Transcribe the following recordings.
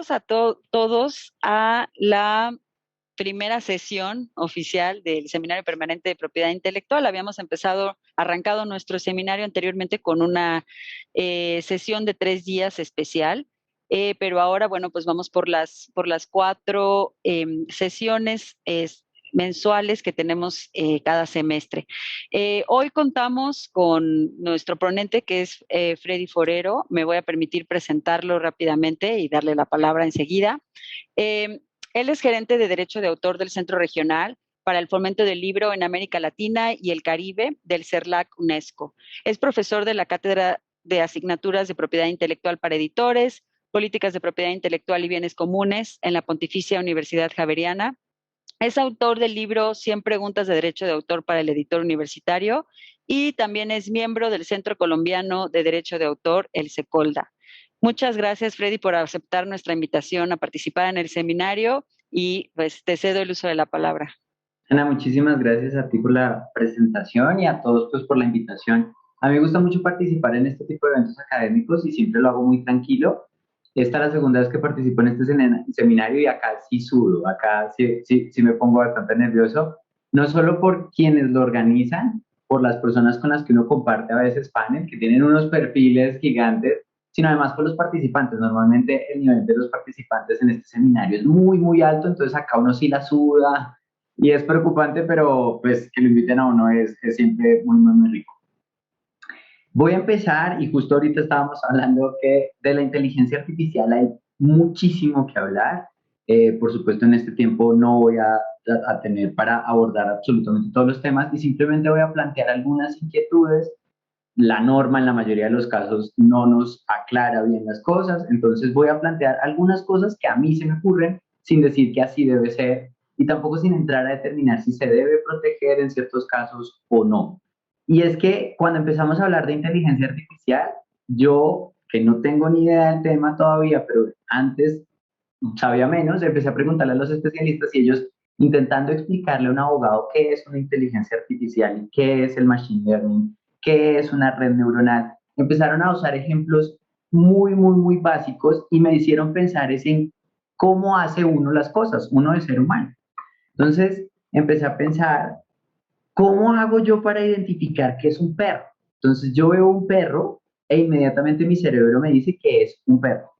bienvenidos a todos a la primera sesión oficial del Seminario Permanente de Propiedad Intelectual. Habíamos arrancado nuestro seminario anteriormente con una sesión de 3 días especial, pero ahora, bueno, pues vamos por las 4 sesiones mensuales que tenemos cada semestre. Hoy contamos con nuestro ponente, que es Freddy Forero. Me voy a permitir presentarlo rápidamente y darle la palabra enseguida. Él es gerente de Derecho de Autor del Centro Regional para el Fomento del Libro en América Latina y el Caribe del CERLAC UNESCO. Es profesor de la Cátedra de Asignaturas de Propiedad Intelectual para Editores, Políticas de Propiedad Intelectual y Bienes Comunes en la Pontificia Universidad Javeriana. Es autor del libro 100 preguntas de derecho de autor para el editor universitario y también es miembro del Centro Colombiano de Derecho de Autor, el CECOLDA. Muchas gracias, Freddy, por aceptar nuestra invitación a participar en el seminario y pues te cedo el uso de la palabra. Ana, muchísimas gracias a ti por la presentación y a todos pues por la invitación. A mí me gusta mucho participar en este tipo de eventos académicos y siempre lo hago muy tranquilo. Esta es la segunda vez que participo en este seminario y acá sí sudo, acá sí me pongo bastante nervioso, no solo por quienes lo organizan, por las personas con las que uno comparte a veces panel, que tienen unos perfiles gigantes, sino además por los participantes. Normalmente el nivel de los participantes en este seminario es muy alto, entonces acá uno sí la suda y es preocupante, pero pues que lo inviten a uno es siempre muy rico. Voy a empezar, y justo ahorita estábamos hablando que de la inteligencia artificial hay muchísimo que hablar. Por supuesto, en este tiempo no voy a tener para abordar absolutamente todos los temas y simplemente voy a plantear algunas inquietudes. La norma en la mayoría de los casos no nos aclara bien las cosas, entonces voy a plantear algunas cosas que a mí se me ocurren sin decir que así debe ser y tampoco sin entrar a determinar si se debe proteger en ciertos casos o no. Y es que cuando empezamos a hablar de inteligencia artificial, yo, que no tengo ni idea del tema todavía, pero antes sabía menos, empecé a preguntarle a los especialistas y ellos intentando explicarle a un abogado qué es una inteligencia artificial y qué es el machine learning, qué es una red neuronal, empezaron a usar ejemplos muy básicos y me hicieron pensar en cómo hace uno las cosas, uno de ser humano. Entonces empecé a pensar, ¿cómo hago yo para identificar qué es un perro? Entonces yo veo un perro e inmediatamente mi cerebro me dice que es un perro.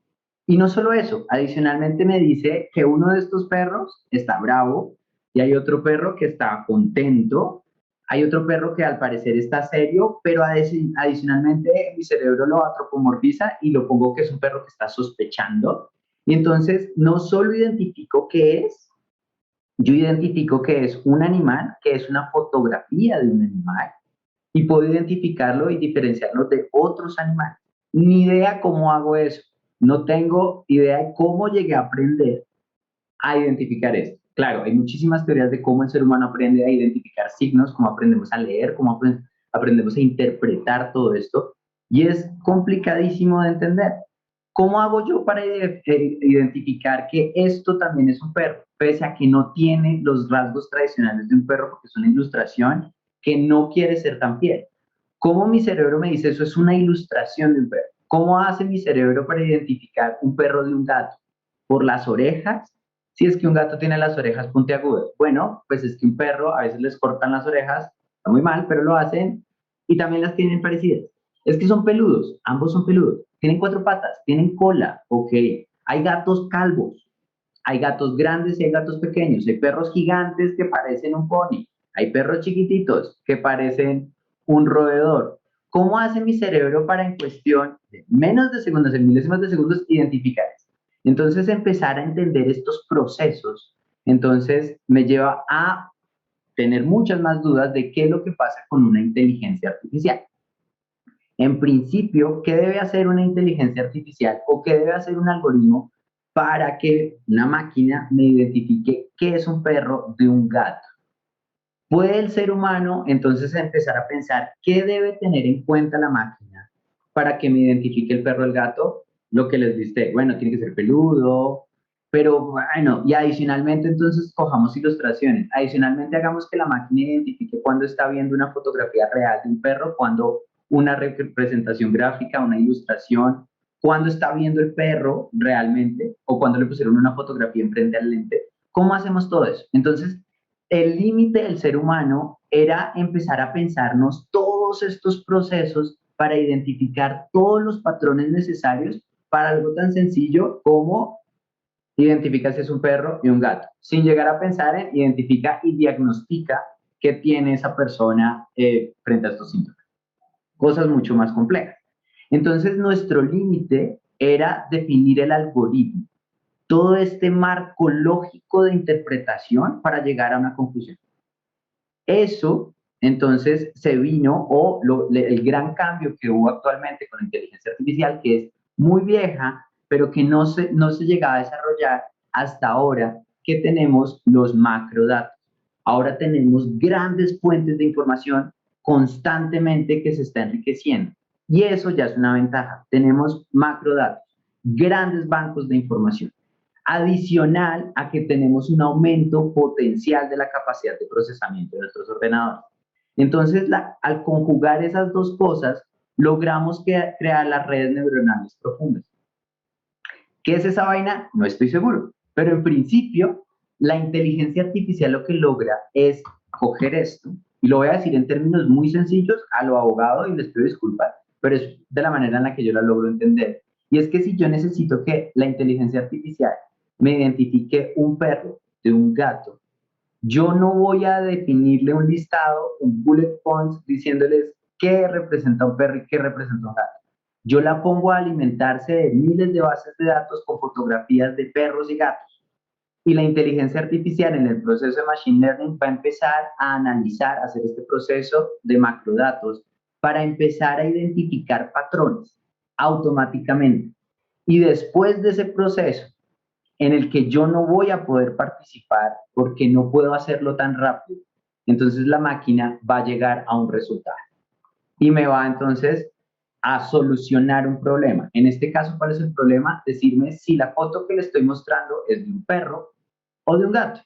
Y no solo eso, adicionalmente me dice que uno de estos perros está bravo y hay otro perro que está contento, hay otro perro que al parecer está serio, pero adicionalmente mi cerebro lo antropomorfiza y lo pongo que es un perro que está sospechando. Y entonces no solo identifico qué es, yo identifico que es un animal, que es una fotografía de un animal, y puedo identificarlo y diferenciarlo de otros animales. Ni idea cómo hago eso. No tengo idea de cómo llegué a aprender a identificar esto. Claro, hay muchísimas teorías de cómo el ser humano aprende a identificar signos, cómo aprendemos a leer, cómo aprendemos a interpretar todo esto, y es complicadísimo de entender. ¿Cómo hago yo para identificar que esto también es un perro, pese a que no tiene los rasgos tradicionales de un perro, porque es una ilustración que no quiere ser tan fiel? ¿Cómo mi cerebro me dice eso es una ilustración de un perro? ¿Cómo hace mi cerebro para identificar un perro de un gato? ¿Por las orejas? Si es que un gato tiene las orejas puntiagudas. Bueno, pues es que un perro a veces les cortan las orejas, está muy mal, pero lo hacen y también las tienen parecidas. Es que son peludos, ambos son peludos. Tienen 4 patas, tienen cola, ok. Hay gatos calvos, hay gatos grandes y hay gatos pequeños. Hay perros gigantes que parecen un pony. Hay perros chiquititos que parecen un roedor. ¿Cómo hace mi cerebro para en cuestión de menos de segundos, en milésimas de segundos, identificar esto? Entonces empezar a entender estos procesos, entonces me lleva a tener muchas más dudas de qué es lo que pasa con una inteligencia artificial. En principio, ¿qué debe hacer una inteligencia artificial o qué debe hacer un algoritmo para que una máquina me identifique qué es un perro de un gato? ¿Puede el ser humano entonces empezar a pensar qué debe tener en cuenta la máquina para que me identifique el perro o el gato? Lo que les diste, bueno, tiene que ser peludo, pero bueno, y adicionalmente entonces cojamos ilustraciones. Adicionalmente hagamos que la máquina identifique cuando está viendo una fotografía real de un perro, cuando una representación gráfica, una ilustración. cuándo está viendo el perro realmente o cuándo le pusieron una fotografía enfrente al lente. ¿Cómo hacemos todo eso? Entonces, el límite del ser humano era empezar a pensarnos todos estos procesos para identificar todos los patrones necesarios para algo tan sencillo como identifica si es un perro y un gato, sin llegar a pensar en identifica y diagnostica qué tiene esa persona frente a estos síntomas. Cosas mucho más complejas. Entonces, nuestro límite era definir el algoritmo, todo este marco lógico de interpretación para llegar a una conclusión. Eso, entonces, se vino, el gran cambio que hubo actualmente con la inteligencia artificial, que es muy vieja, pero que no se llegaba a desarrollar hasta ahora que tenemos los macrodatos. Ahora tenemos grandes fuentes de información constantemente que se está enriqueciendo. Y eso ya es una ventaja. Tenemos macrodatos, grandes bancos de información. Adicional a que tenemos un aumento potencial de la capacidad de procesamiento de nuestros ordenadores. Entonces, al conjugar esas dos cosas, logramos crear las redes neuronales profundas. ¿Qué es esa vaina? No estoy seguro, pero en principio, la inteligencia artificial lo que logra es coger esto, y lo voy a decir en términos muy sencillos a lo abogado y les pido disculpas, pero es de la manera en la que yo la logro entender. Y es que si yo necesito que la inteligencia artificial me identifique un perro de un gato, yo no voy a definirle un listado, un bullet points, diciéndoles qué representa un perro y qué representa un gato. Yo la pongo a alimentarse de miles de bases de datos con fotografías de perros y gatos. Y la inteligencia artificial en el proceso de Machine Learning va a empezar a analizar, a hacer este proceso de macrodatos para empezar a identificar patrones automáticamente. Y después de ese proceso, en el que yo no voy a poder participar porque no puedo hacerlo tan rápido, entonces la máquina va a llegar a un resultado y me va entonces a solucionar un problema. En este caso, ¿cuál es el problema? Decirme si la foto que le estoy mostrando es de un perro o de un gato.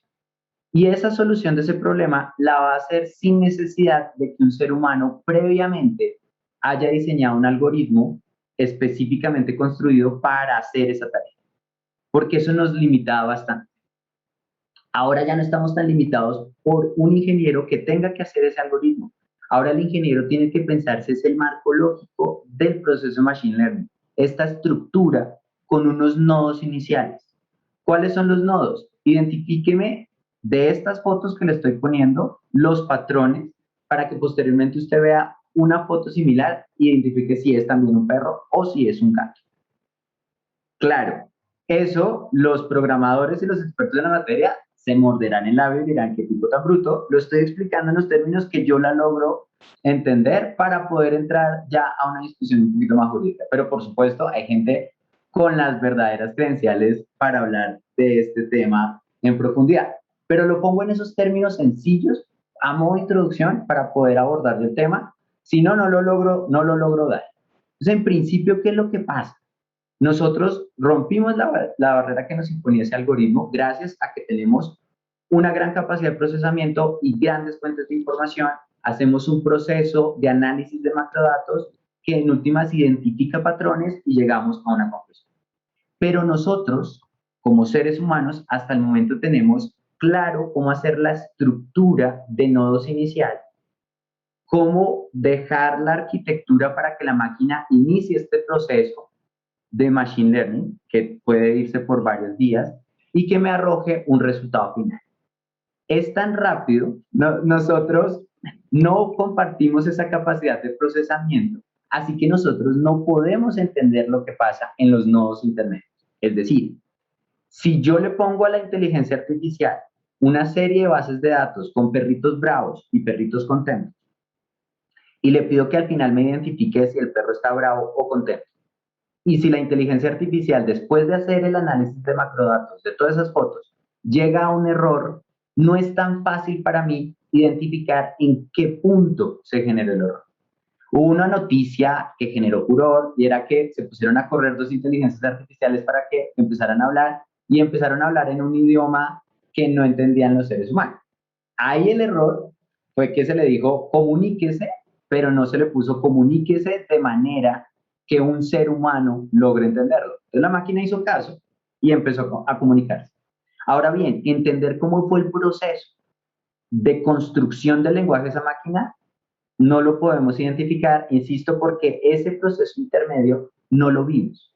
Y esa solución de ese problema la va a hacer sin necesidad de que un ser humano previamente haya diseñado un algoritmo específicamente construido para hacer esa tarea, porque eso nos limitaba bastante. Ahora ya no estamos tan limitados por un ingeniero que tenga que hacer ese algoritmo. Ahora el ingeniero tiene que pensarse es el marco lógico del proceso de Machine Learning, esta estructura con unos nodos iniciales. ¿Cuáles son los nodos? Identifíqueme de estas fotos que le estoy poniendo los patrones para que posteriormente usted vea una foto similar e identifique si es también un perro o si es un gato. Claro, eso los programadores y los expertos en la materia se morderán el labio y dirán qué tipo tan bruto. Lo estoy explicando en los términos que yo la logro entender para poder entrar ya a una discusión un poquito más jurídica. Pero por supuesto hay gente con las verdaderas credenciales para hablar de este tema en profundidad. Pero lo pongo en esos términos sencillos a modo de introducción para poder abordar el tema. Si no, no lo logro dar. Entonces, en principio, ¿qué es lo que pasa? Nosotros rompimos la barrera que nos imponía ese algoritmo gracias a que tenemos una gran capacidad de procesamiento y grandes fuentes de información. Hacemos un proceso de análisis de macrodatos que en últimas identifica patrones y llegamos a una conclusión. Pero nosotros, como seres humanos, hasta el momento tenemos claro cómo hacer la estructura de nodos inicial, cómo dejar la arquitectura para que la máquina inicie este proceso de Machine Learning, que puede irse por varios días, y que me arroje un resultado final. Es tan rápido, nosotros no compartimos esa capacidad de procesamiento, así que nosotros no podemos entender lo que pasa en los nodos intermedios. Es decir, si yo le pongo a la inteligencia artificial una serie de bases de datos con perritos bravos y perritos contentos, y le pido que al final me identifique si el perro está bravo o contento, y si la inteligencia artificial, después de hacer el análisis de macrodatos de todas esas fotos, llega a un error, no es tan fácil para mí identificar en qué punto se generó el error. Hubo una noticia que generó furor y era que se pusieron a correr dos inteligencias artificiales para que empezaran a hablar y empezaron a hablar en un idioma que no entendían los seres humanos. Ahí el error fue que se le dijo comuníquese, pero no se le puso comuníquese de manera que un ser humano logre entenderlo. Entonces la máquina hizo caso y empezó a comunicarse. Ahora bien, entender cómo fue el proceso de construcción del lenguaje de esa máquina no lo podemos identificar, insisto, porque ese proceso intermedio no lo vimos.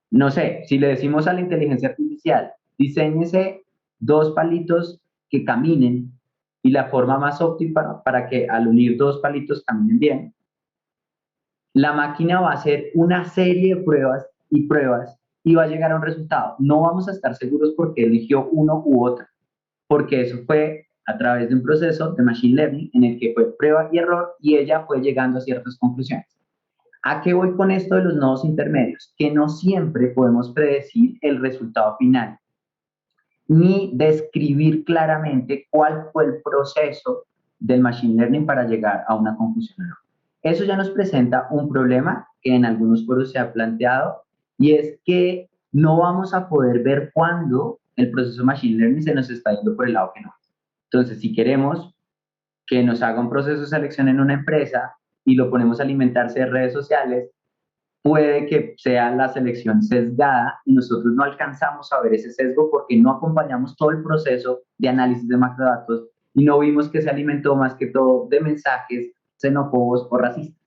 No sé, si le decimos a la inteligencia artificial, diseñese dos palitos que caminen y la forma más óptima para que al unir dos palitos caminen bien, la máquina va a hacer una serie de pruebas y va a llegar a un resultado. No vamos a estar seguros porque eligió uno u otro, porque eso fue a través de un proceso de machine learning en el que fue prueba y error y ella fue llegando a ciertas conclusiones. ¿A qué voy con esto de los nodos intermedios? Que no siempre podemos predecir el resultado final, ni describir claramente cuál fue el proceso del machine learning para llegar a una conclusión. Eso ya nos presenta un problema que en algunos foros se ha planteado, y es que no vamos a poder ver cuándo el proceso machine learning se nos está yendo por el lado que no. Entonces, si queremos que nos haga un proceso de selección en una empresa y lo ponemos a alimentarse de redes sociales, puede que sea la selección sesgada y nosotros no alcanzamos a ver ese sesgo porque no acompañamos todo el proceso de análisis de macrodatos y no vimos que se alimentó más que todo de mensajes xenófobos o racistas.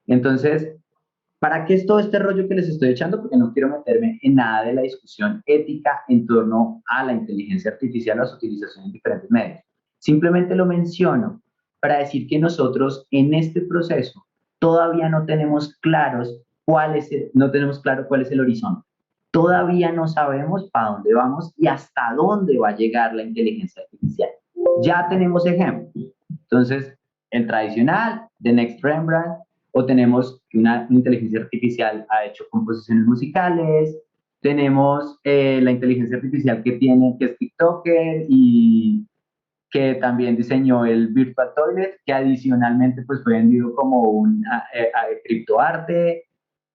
Entonces, ¿para qué es todo este rollo que les estoy echando? Porque no quiero meterme en nada de la discusión ética en torno a la inteligencia artificial o a su utilización en diferentes medios. Simplemente lo menciono para decir que nosotros en este proceso todavía no tenemos claros no tenemos claro cuál es el horizonte. Todavía no sabemos para dónde vamos y hasta dónde va a llegar la inteligencia artificial. Ya tenemos ejemplos. Entonces, el tradicional, The Next Rembrandt, o tenemos que una inteligencia artificial ha hecho composiciones musicales, tenemos la inteligencia artificial que es TikToker y que también diseñó el Virtual Toilet, que adicionalmente pues fue vendido como un criptoarte.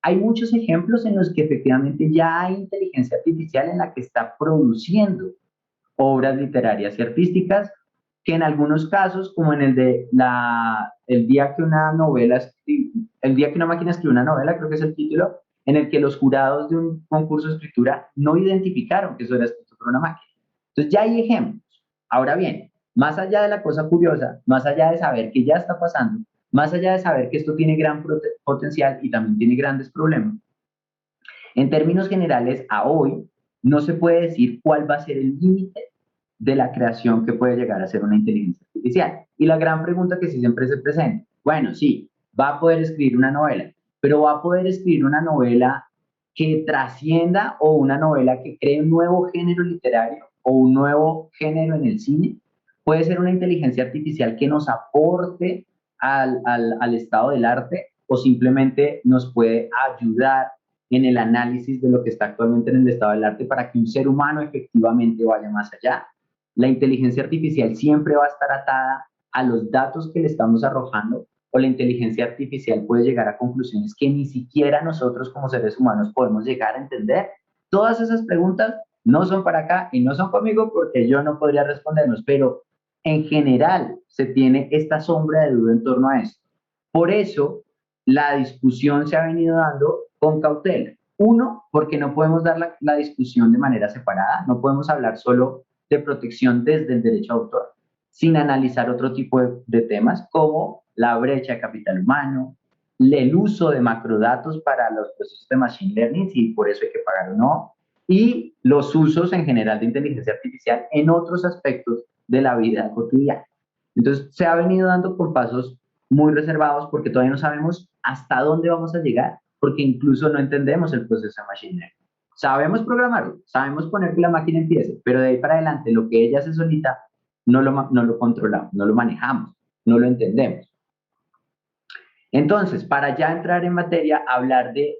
Hay muchos ejemplos en los que efectivamente ya hay inteligencia artificial en la que está produciendo obras literarias y artísticas, que en algunos casos, como en el día que el día que una máquina escribió una novela, creo que es el título, en el que los jurados de un concurso de escritura no identificaron que eso era escrito por una máquina. Entonces ya hay ejemplos. Ahora bien, más allá de la cosa curiosa, más allá de saber que ya está pasando, más allá de saber que esto tiene gran potencial y también tiene grandes problemas, en términos generales, a hoy no se puede decir cuál va a ser el límite de la creación que puede llegar a ser una inteligencia artificial. Y la gran pregunta que sí siempre se presenta, bueno, sí, va a poder escribir una novela, pero va a poder escribir una novela que trascienda o una novela que cree un nuevo género literario o un nuevo género en el cine. Puede ser una inteligencia artificial que nos aporte al estado del arte o simplemente nos puede ayudar en el análisis de lo que está actualmente en el estado del arte para que un ser humano efectivamente vaya más allá. La inteligencia artificial siempre va a estar atada a los datos que le estamos arrojando, o la inteligencia artificial puede llegar a conclusiones que ni siquiera nosotros como seres humanos podemos llegar a entender. Todas esas preguntas no son para acá y no son conmigo porque yo no podría responderlos, pero en general se tiene esta sombra de duda en torno a esto. Por eso la discusión se ha venido dando con cautela. Uno, porque no podemos dar la discusión de manera separada, no podemos hablar solo de protección desde el derecho a autor, sin analizar otro tipo de temas como la brecha de capital humano, el uso de macrodatos para los procesos de machine learning, si por eso hay que pagar o no, y los usos en general de inteligencia artificial en otros aspectos de la vida cotidiana. Entonces, se ha venido dando por pasos muy reservados porque todavía no sabemos hasta dónde vamos a llegar, porque incluso no entendemos el proceso de machine learning. Sabemos programarlo, sabemos poner que la máquina empiece, pero de ahí para adelante lo que ella hace solita no lo controlamos, no lo manejamos, no lo entendemos. Entonces, para ya entrar en materia, hablar de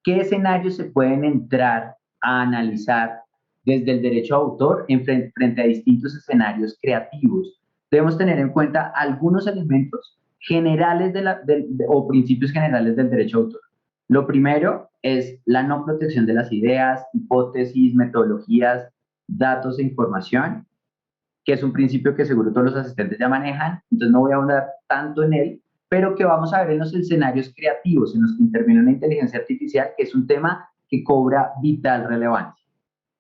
qué escenarios se pueden entrar a analizar desde el derecho a autor frente a distintos escenarios creativos. Debemos tener en cuenta algunos elementos generales o principios generales del derecho a autor. Lo primero es la no protección de las ideas, hipótesis, metodologías, datos e información, que es un principio que seguro todos los asistentes ya manejan, entonces no voy a ahondar tanto en él, pero que vamos a ver en los escenarios creativos en los que interviene la inteligencia artificial, que es un tema que cobra vital relevancia.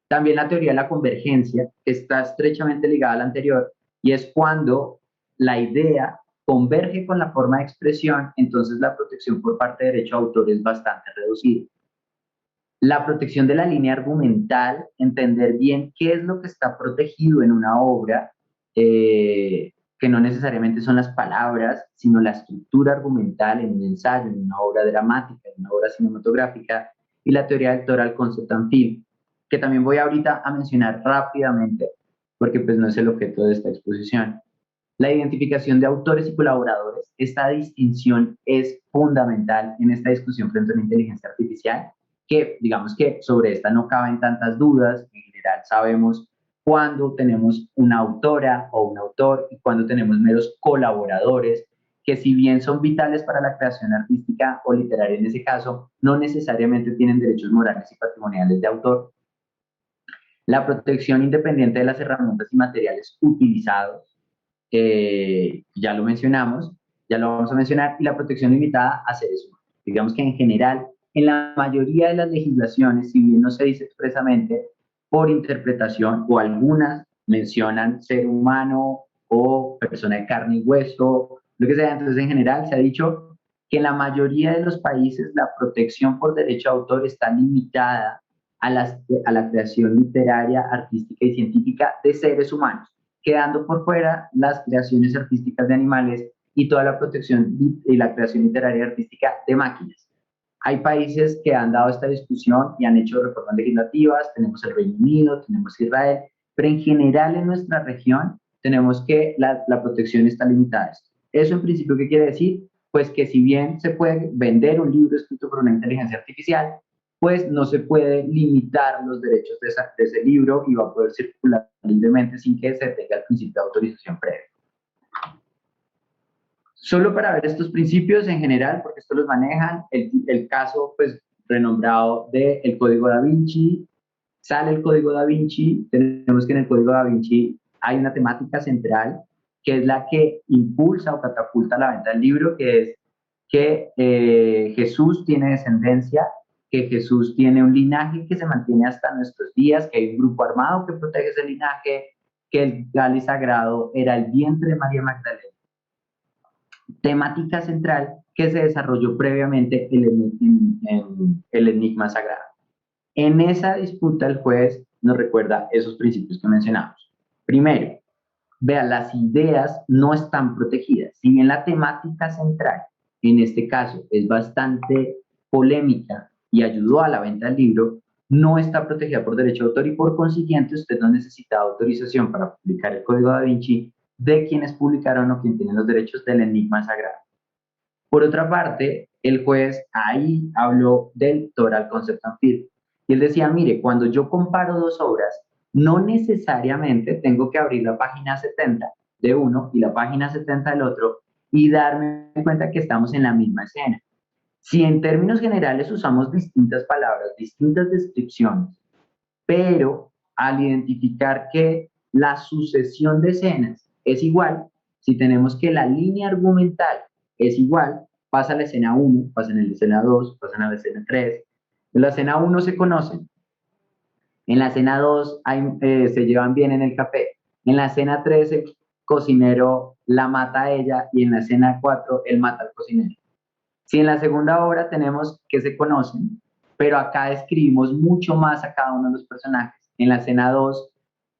También la teoría de la convergencia está estrechamente ligada a la anterior, y es cuando la idea converge con la forma de expresión, entonces la protección por parte de derecho a autor es bastante reducida. La protección de la línea argumental, entender bien qué es lo que está protegido en una obra, que no necesariamente son las palabras, sino la estructura argumental en un ensayo, en una obra dramática, en una obra cinematográfica, y la teoría del Toral Concept and Film, que también voy ahorita a mencionar rápidamente, porque pues no es el objeto de esta exposición. La identificación de autores y colaboradores, esta distinción es fundamental en esta discusión frente a la inteligencia artificial, que digamos que sobre esta no caben tantas dudas. En general sabemos cuándo tenemos una autora o un autor y cuándo tenemos meros colaboradores, que si bien son vitales para la creación artística o literaria en ese caso, no necesariamente tienen derechos morales y patrimoniales de autor. La protección independiente de las herramientas y materiales utilizados, ya lo mencionamos, ya lo vamos a mencionar, y la protección limitada a seres humanos. Digamos que en general, en la mayoría de las legislaciones, si bien no se dice expresamente, por interpretación, o algunas mencionan ser humano o persona de carne y hueso, lo que sea. Entonces, en general, se ha dicho que en la mayoría de los países la protección por derecho a autor está limitada a la creación literaria, artística y científica de seres humanos, quedando por fuera las creaciones artísticas de animales y toda la protección y la creación literaria y artística de máquinas. Hay países que han dado esta discusión y han hecho reformas legislativas, tenemos el Reino Unido, tenemos Israel, pero en general en nuestra región tenemos que la protección está limitada a esto. ¿Eso en principio qué quiere decir? Pues que si bien se puede vender un libro escrito por una inteligencia artificial, pues no se puede limitar los derechos de ese libro y va a poder circular libremente sin que se tenga el principio de autorización previa. Solo para ver estos principios en general, porque esto los manejan, el caso pues renombrado del Código Da Vinci, sale el Código Da Vinci, tenemos que en el Código Da Vinci hay una temática central que es la que impulsa o catapulta la venta del libro, que es que Jesús tiene descendencia, que Jesús tiene un linaje que se mantiene hasta nuestros días, que hay un grupo armado que protege ese linaje, que el cáliz sagrado era el vientre de María Magdalena. Temática central que se desarrolló previamente en el enigma sagrado. En esa disputa el juez nos recuerda esos principios que mencionamos. Primero, vean, las ideas no están protegidas. Si bien la temática central, en este caso, es bastante polémica y ayudó a la venta del libro, no está protegida por derecho de autor y por consiguiente usted no necesita autorización para publicar el Código Da Vinci de quienes publicaron o quien tiene los derechos del enigma sagrado. Por otra parte, el juez ahí habló del Toral Concept and Film. Y él decía, mire, cuando yo comparo dos obras, no necesariamente tengo que abrir la página 70 de uno y la página 70 del otro y darme cuenta que estamos en la misma escena. Si en términos generales usamos distintas palabras, distintas descripciones, pero al identificar que la sucesión de escenas es igual, si tenemos que la línea argumental es igual, pasa a la escena 1, pasa en la escena 2, pasa en la escena 3. En la escena 1 se conocen, en la escena 2 se llevan bien en el café, en la escena 3 el cocinero la mata a ella y en la escena 4 él mata al cocinero. Si en la segunda obra tenemos que se conocen, pero acá describimos mucho más a cada uno de los personajes. En la escena 2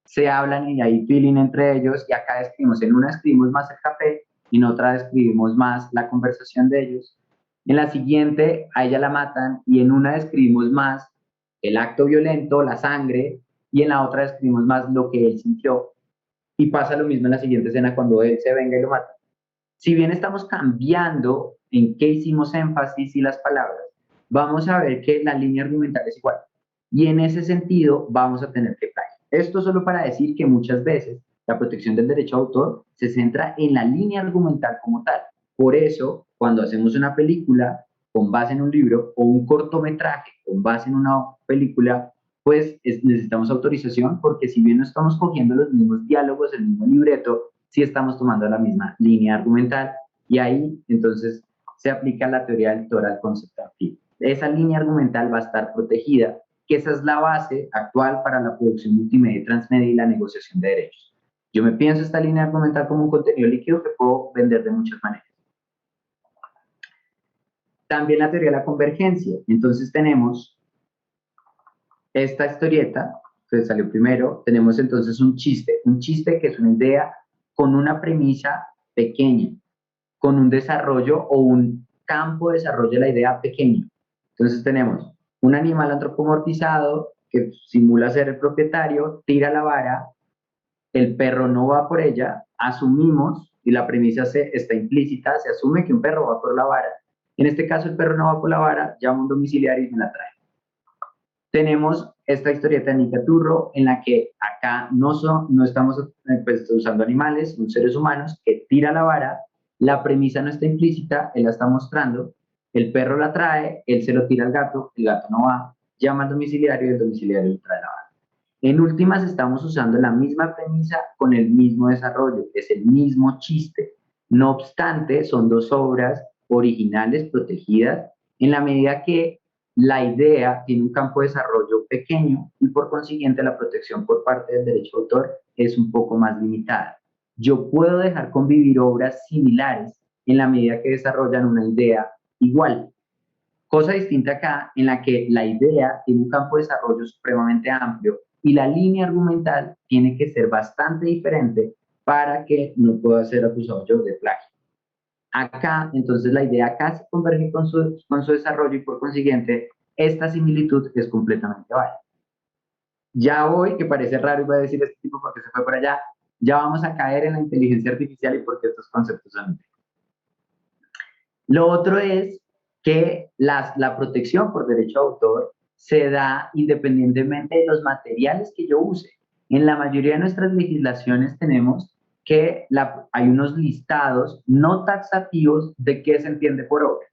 se hablan y hay feeling entre ellos, y acá describimos, en una escribimos más el café y en otra describimos más la conversación de ellos. En la siguiente a ella la matan y en una describimos más el acto violento, la sangre, y en la otra describimos más lo que él sintió. Y pasa lo mismo en la siguiente escena cuando él se venga y lo mata. Si bien estamos cambiando en qué hicimos énfasis y las palabras, vamos a ver que la línea argumental es igual. Y en ese sentido vamos a tener que plagio. Esto solo para decir que muchas veces la protección del derecho de autor se centra en la línea argumental como tal. Por eso, cuando hacemos una película con base en un libro o un cortometraje con base en una película, pues necesitamos autorización, porque si bien no estamos cogiendo los mismos diálogos, el mismo libreto, sí estamos tomando la misma línea argumental Y ahí, entonces, se aplica la teoría del total concept and field. Esa línea argumental va a estar protegida, que esa es la base actual para la producción multimedia y transmedia y la negociación de derechos. Yo me pienso esta línea argumental como un contenido líquido que puedo vender de muchas maneras. También la teoría de la convergencia. Entonces tenemos esta historieta que salió primero, tenemos entonces un chiste que es una idea con una premisa pequeña, con un desarrollo o un campo de desarrollo de la idea pequeño. Entonces tenemos un animal antropomorfizado que simula ser el propietario, tira la vara, el perro no va por ella, asumimos, y la premisa está implícita, se asume que un perro va por la vara. En este caso el perro no va por la vara, llama a un domiciliario y me la trae. Tenemos esta historieta de Nica Turro en la que acá no estamos pues, usando animales, son seres humanos que tira la vara, la premisa no está implícita, él la está mostrando, el perro la trae, él se lo tira al gato, el gato no va, llama al domiciliario y el domiciliario le trae la vara. En últimas estamos usando la misma premisa con el mismo desarrollo, es el mismo chiste. No obstante, son dos obras originales protegidas en la medida que la idea tiene un campo de desarrollo pequeño y por consiguiente la protección por parte del derecho de autor es un poco más limitada. Yo puedo dejar convivir obras similares en la medida que desarrollan una idea igual. Cosa distinta acá en la que la idea tiene un campo de desarrollo supremamente amplio y la línea argumental tiene que ser bastante diferente para que no pueda ser acusado yo de plagio. Acá, entonces, la idea casi converge con su desarrollo y por consiguiente, esta similitud es completamente válida. Ya hoy, que parece raro, iba a decir este tipo porque se fue por allá, ya vamos a caer en la inteligencia artificial y porque estos conceptos son. Lo otro es que la protección por derecho de autor se da independientemente de los materiales que yo use. En la mayoría de nuestras legislaciones tenemos que hay unos listados no taxativos de qué se entiende por obra.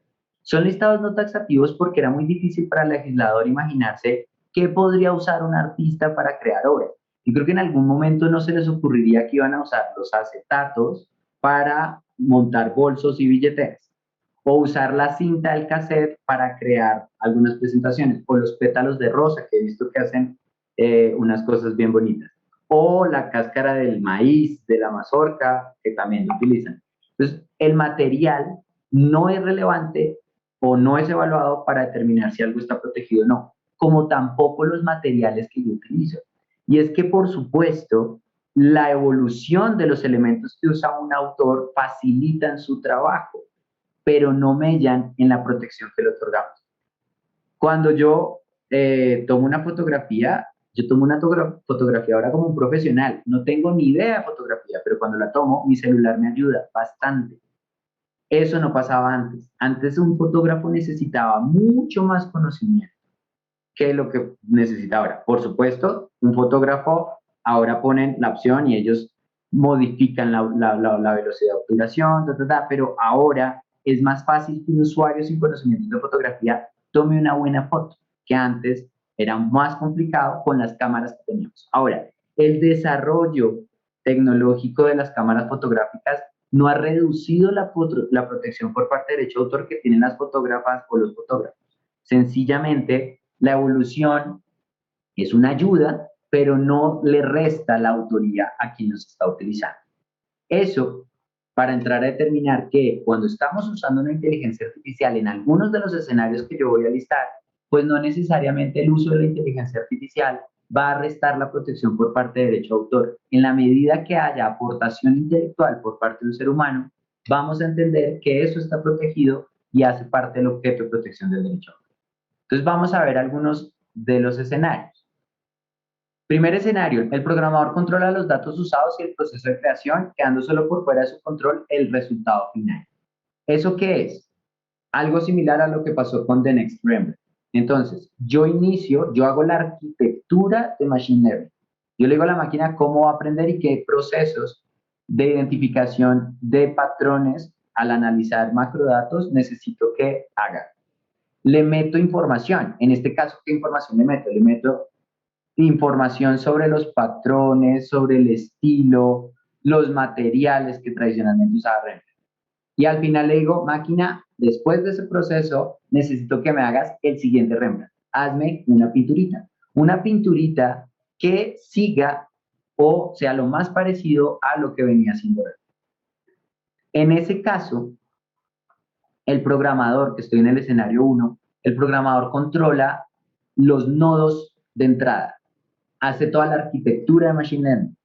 Son listados no taxativos porque era muy difícil para el legislador imaginarse qué podría usar un artista para crear obras. Yo creo que en algún momento no se les ocurriría que iban a usar los acetatos para montar bolsos y billeteras, o usar la cinta del cassette para crear algunas presentaciones, o los pétalos de rosa, que he visto que hacen unas cosas bien bonitas, o la cáscara del maíz, de la mazorca, que también lo utilizan. Entonces, el material no es relevante o no es evaluado para determinar si algo está protegido o no, como tampoco los materiales que yo utilizo. Y es que, por supuesto, la evolución de los elementos que usa un autor facilitan su trabajo, pero no mellan en la protección que le otorgamos. Cuando yo tomo una fotografía, yo tomo una fotografía ahora como un profesional, no tengo ni idea de fotografía, pero cuando la tomo, mi celular me ayuda bastante. Eso no pasaba antes. Antes un fotógrafo necesitaba mucho más conocimiento que lo que necesita ahora. Por supuesto, un fotógrafo ahora ponen la opción y ellos modifican la velocidad de obturación, pero ahora es más fácil que un usuario sin conocimiento de fotografía tome una buena foto, que antes era más complicado con las cámaras que teníamos. Ahora, el desarrollo tecnológico de las cámaras fotográficas no ha reducido la protección por parte de derecho de autor que tienen las fotógrafas o los fotógrafos. Sencillamente, la evolución es una ayuda, pero no le resta la autoría a quien nos está utilizando. Eso para entrar a determinar que cuando estamos usando una inteligencia artificial en algunos de los escenarios que yo voy a listar, pues no necesariamente el uso de la inteligencia artificial va a restar la protección por parte de derecho de autor. En la medida que haya aportación intelectual por parte de un ser humano, vamos a entender que eso está protegido y hace parte del objeto de protección del derecho de autor. Entonces vamos a ver algunos de los escenarios. Primer escenario, el programador controla los datos usados y el proceso de creación, quedando solo por fuera de su control el resultado final. ¿Eso qué es? Algo similar a lo que pasó con The Next Rembrandt. Entonces, yo hago la arquitectura de Machine Learning. Yo le digo a la máquina cómo va a aprender y qué procesos de identificación de patrones al analizar macrodatos necesito que haga. Le meto información. En este caso, ¿qué información le meto? Le meto información sobre los patrones, sobre el estilo, los materiales que tradicionalmente usaba Rembrandt. Y al final le digo, máquina, después de ese proceso, necesito que me hagas el siguiente Rembrandt. Hazme una pinturita que siga o sea lo más parecido a lo que venía haciendo Rembrandt. En ese caso, el programador, que estoy en el escenario 1, el programador controla los nodos de entrada, hace toda la arquitectura de Machine Learning,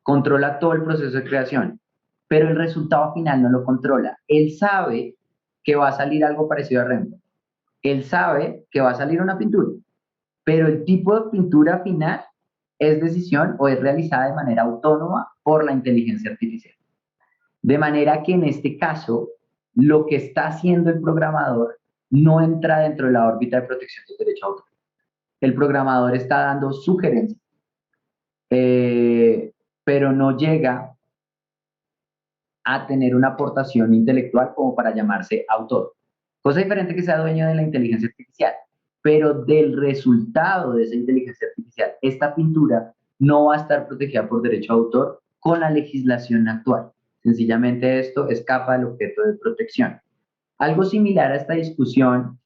controla todo el proceso de creación, pero el resultado final no lo controla. Él sabe que va a salir algo parecido a Rembrandt. Él sabe que va a salir una pintura, pero el tipo de pintura final es decisión o es realizada de manera autónoma por la inteligencia artificial. De manera que en este caso, lo que está haciendo el programador no entra dentro de la órbita de protección del derecho a autor. El programador está dando sugerencias, pero no llega a tener una aportación intelectual como para llamarse autor. Cosa diferente que sea dueño de la inteligencia artificial, pero del resultado de esa inteligencia artificial, esta pintura no va a estar protegida por derecho a autor con la legislación actual. Sencillamente esto escapa del objeto de protección. Algo similar a esta discusión,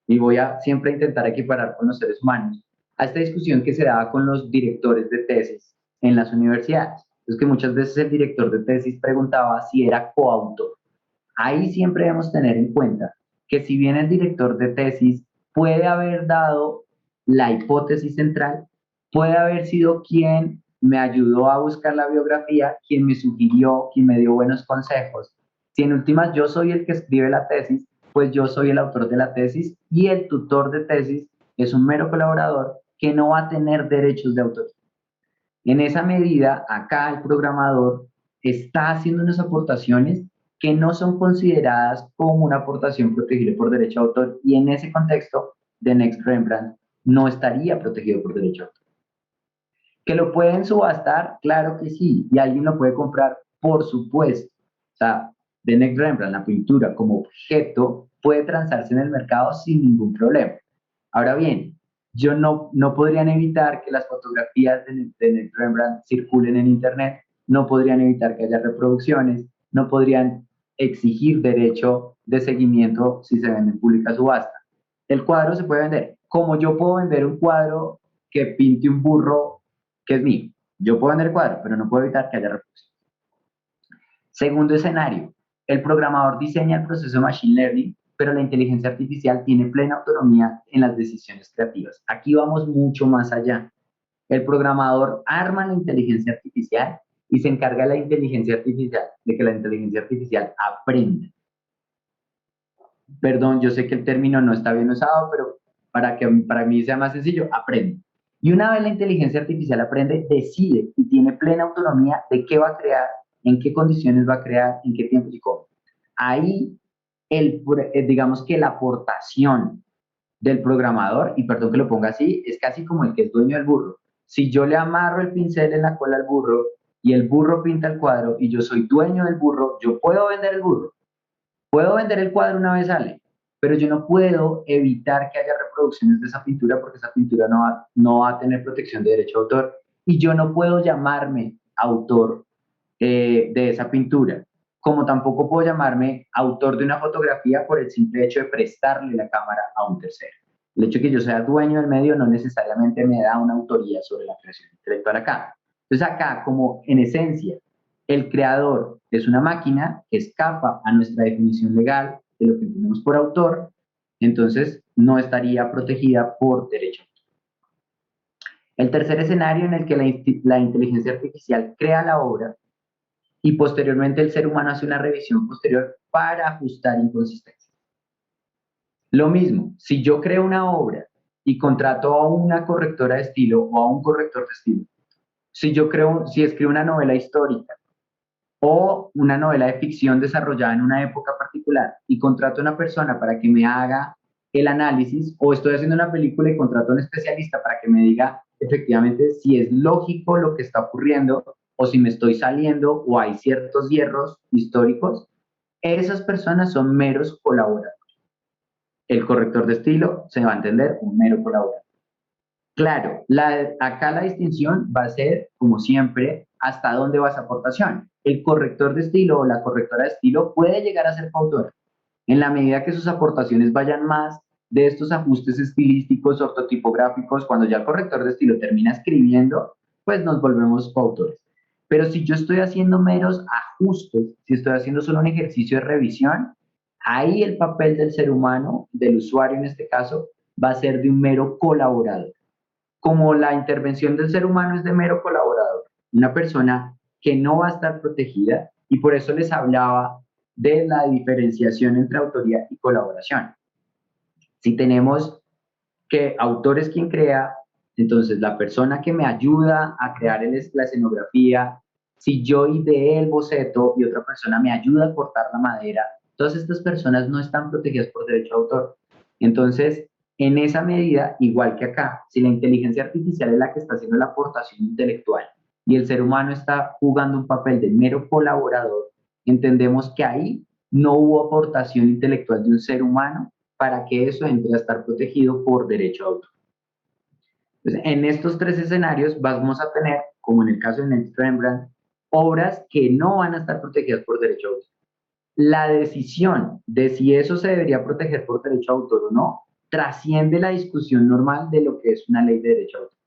y voy a siempre intentar equiparar con los seres humanos, a esta discusión que se daba con los directores de tesis en las universidades. Es que muchas veces el director de tesis preguntaba si era coautor. Ahí siempre debemos tener en cuenta que si bien el director de tesis puede haber dado la hipótesis central, puede haber sido quien me ayudó a buscar la biografía, quien me sugirió, quien me dio buenos consejos. Si en últimas yo soy el que escribe la tesis, pues yo soy el autor de la tesis y el tutor de tesis es un mero colaborador que no va a tener derechos de autoría. En esa medida, acá el programador está haciendo unas aportaciones que no son consideradas como una aportación protegida por derecho de autor y en ese contexto, The Next Rembrandt no estaría protegido por derecho de autor. ¿Que lo pueden subastar? Claro que sí, y alguien lo puede comprar, por supuesto. O sea, The Next Rembrandt, la pintura como objeto, puede transarse en el mercado sin ningún problema. Ahora bien, yo no podrían evitar que las fotografías de Rembrandt circulen en Internet, no podrían evitar que haya reproducciones, no podrían exigir derecho de seguimiento si se vende en pública subasta. El cuadro se puede vender, como yo puedo vender un cuadro que pinte un burro que es mío. Yo puedo vender el cuadro, pero no puedo evitar que haya reproducción. Segundo escenario, el programador diseña el proceso de Machine Learning, pero la inteligencia artificial tiene plena autonomía en las decisiones creativas. Aquí vamos mucho más allá. El programador arma la inteligencia artificial y se encarga de la inteligencia artificial, de que la inteligencia artificial aprenda. Perdón, yo sé que el término no está bien usado, pero para mí sea más sencillo, aprende. Y una vez la inteligencia artificial aprende, decide y tiene plena autonomía de qué va a crear, en qué condiciones va a crear, en qué tiempo y cómo. Ahí, digamos que la aportación del programador, y perdón que lo ponga así, es casi como el que es dueño del burro. Si yo le amarro el pincel en la cola al burro y el burro pinta el cuadro y yo soy dueño del burro, yo puedo vender el burro. Puedo vender el cuadro una vez sale, pero yo no puedo evitar que haya reproducciones de esa pintura porque esa pintura no va a tener protección de derecho de autor y yo no puedo llamarme autor de esa pintura, como tampoco puedo llamarme autor de una fotografía por el simple hecho de prestarle la cámara a un tercero. El hecho de que yo sea dueño del medio no necesariamente me da una autoría sobre la creación intelectual acá. Entonces acá, como en esencia, el creador es una máquina que escapa a nuestra definición legal de lo que entendemos por autor, entonces no estaría protegida por derecho. El tercer escenario en el que la inteligencia artificial crea la obra y posteriormente el ser humano hace una revisión posterior para ajustar inconsistencias. Lo mismo, si yo creo una obra y contrato a una correctora de estilo o a un corrector de estilo, si escribo una novela histórica o una novela de ficción desarrollada en una época particular y contrato a una persona para que me haga el análisis, o estoy haciendo una película y contrato a un especialista para que me diga efectivamente si es lógico lo que está ocurriendo o si me estoy saliendo o hay ciertos hierros históricos, esas personas son meros colaboradores. El corrector de estilo se va a entender un mero colaborador. Claro, acá la distinción va a ser, como siempre, hasta dónde va esa aportación. el corrector de estilo o la correctora de estilo puede llegar a ser coautora, en la medida que sus aportaciones vayan más de estos ajustes estilísticos, ortotipográficos. Cuando ya el corrector de estilo termina escribiendo, pues nos volvemos coautores. Pero si yo estoy haciendo meros ajustes, si estoy haciendo solo un ejercicio de revisión, ahí el papel del ser humano, del usuario en este caso, va a ser de un mero colaborador. Como la intervención del ser humano es de mero colaborador, una persona que no va a estar protegida, y por eso les hablaba de la diferenciación entre autoría y colaboración. Si tenemos que autor es quien crea, entonces la persona que me ayuda a crear la escenografía, si yo ideé el boceto y otra persona me ayuda a cortar la madera, todas estas personas no están protegidas por derecho de autor. Entonces, en esa medida, igual que acá, si la inteligencia artificial es la que está haciendo la aportación intelectual y el ser humano está jugando un papel de mero colaborador, entendemos que ahí no hubo aportación intelectual de un ser humano para que eso entre a estar protegido por derecho a autor. Entonces, en estos tres escenarios vamos a tener, como en el caso de Ned Rembrandt, obras que no van a estar protegidas por derecho a autor. La decisión de si eso se debería proteger por derecho a autor o no trasciende la discusión normal de lo que es una ley de derecho a autor.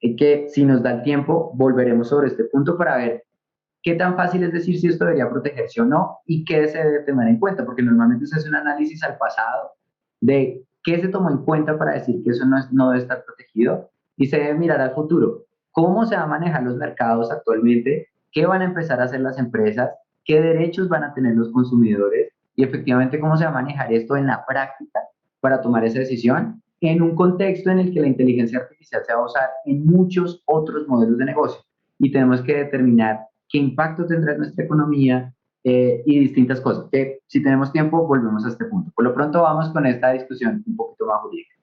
Y que si nos da el tiempo, volveremos sobre este punto para ver qué tan fácil es decir si esto debería protegerse o no y qué se debe tener en cuenta, porque normalmente se hace un análisis al pasado de qué se tomó en cuenta para decir que eso no debe estar protegido y se debe mirar al futuro. ¿Cómo se van a manejar los mercados actualmente? ¿Qué van a empezar a hacer las empresas? ¿Qué derechos van a tener los consumidores? Y efectivamente, ¿cómo se va a manejar esto en la práctica para tomar esa decisión en un contexto en el que la inteligencia artificial se va a usar en muchos otros modelos de negocio? Y tenemos que determinar qué impacto tendrá en nuestra economía y distintas cosas. Que si tenemos tiempo, volvemos a este punto. Por lo pronto, vamos con esta discusión un poquito más jurídica.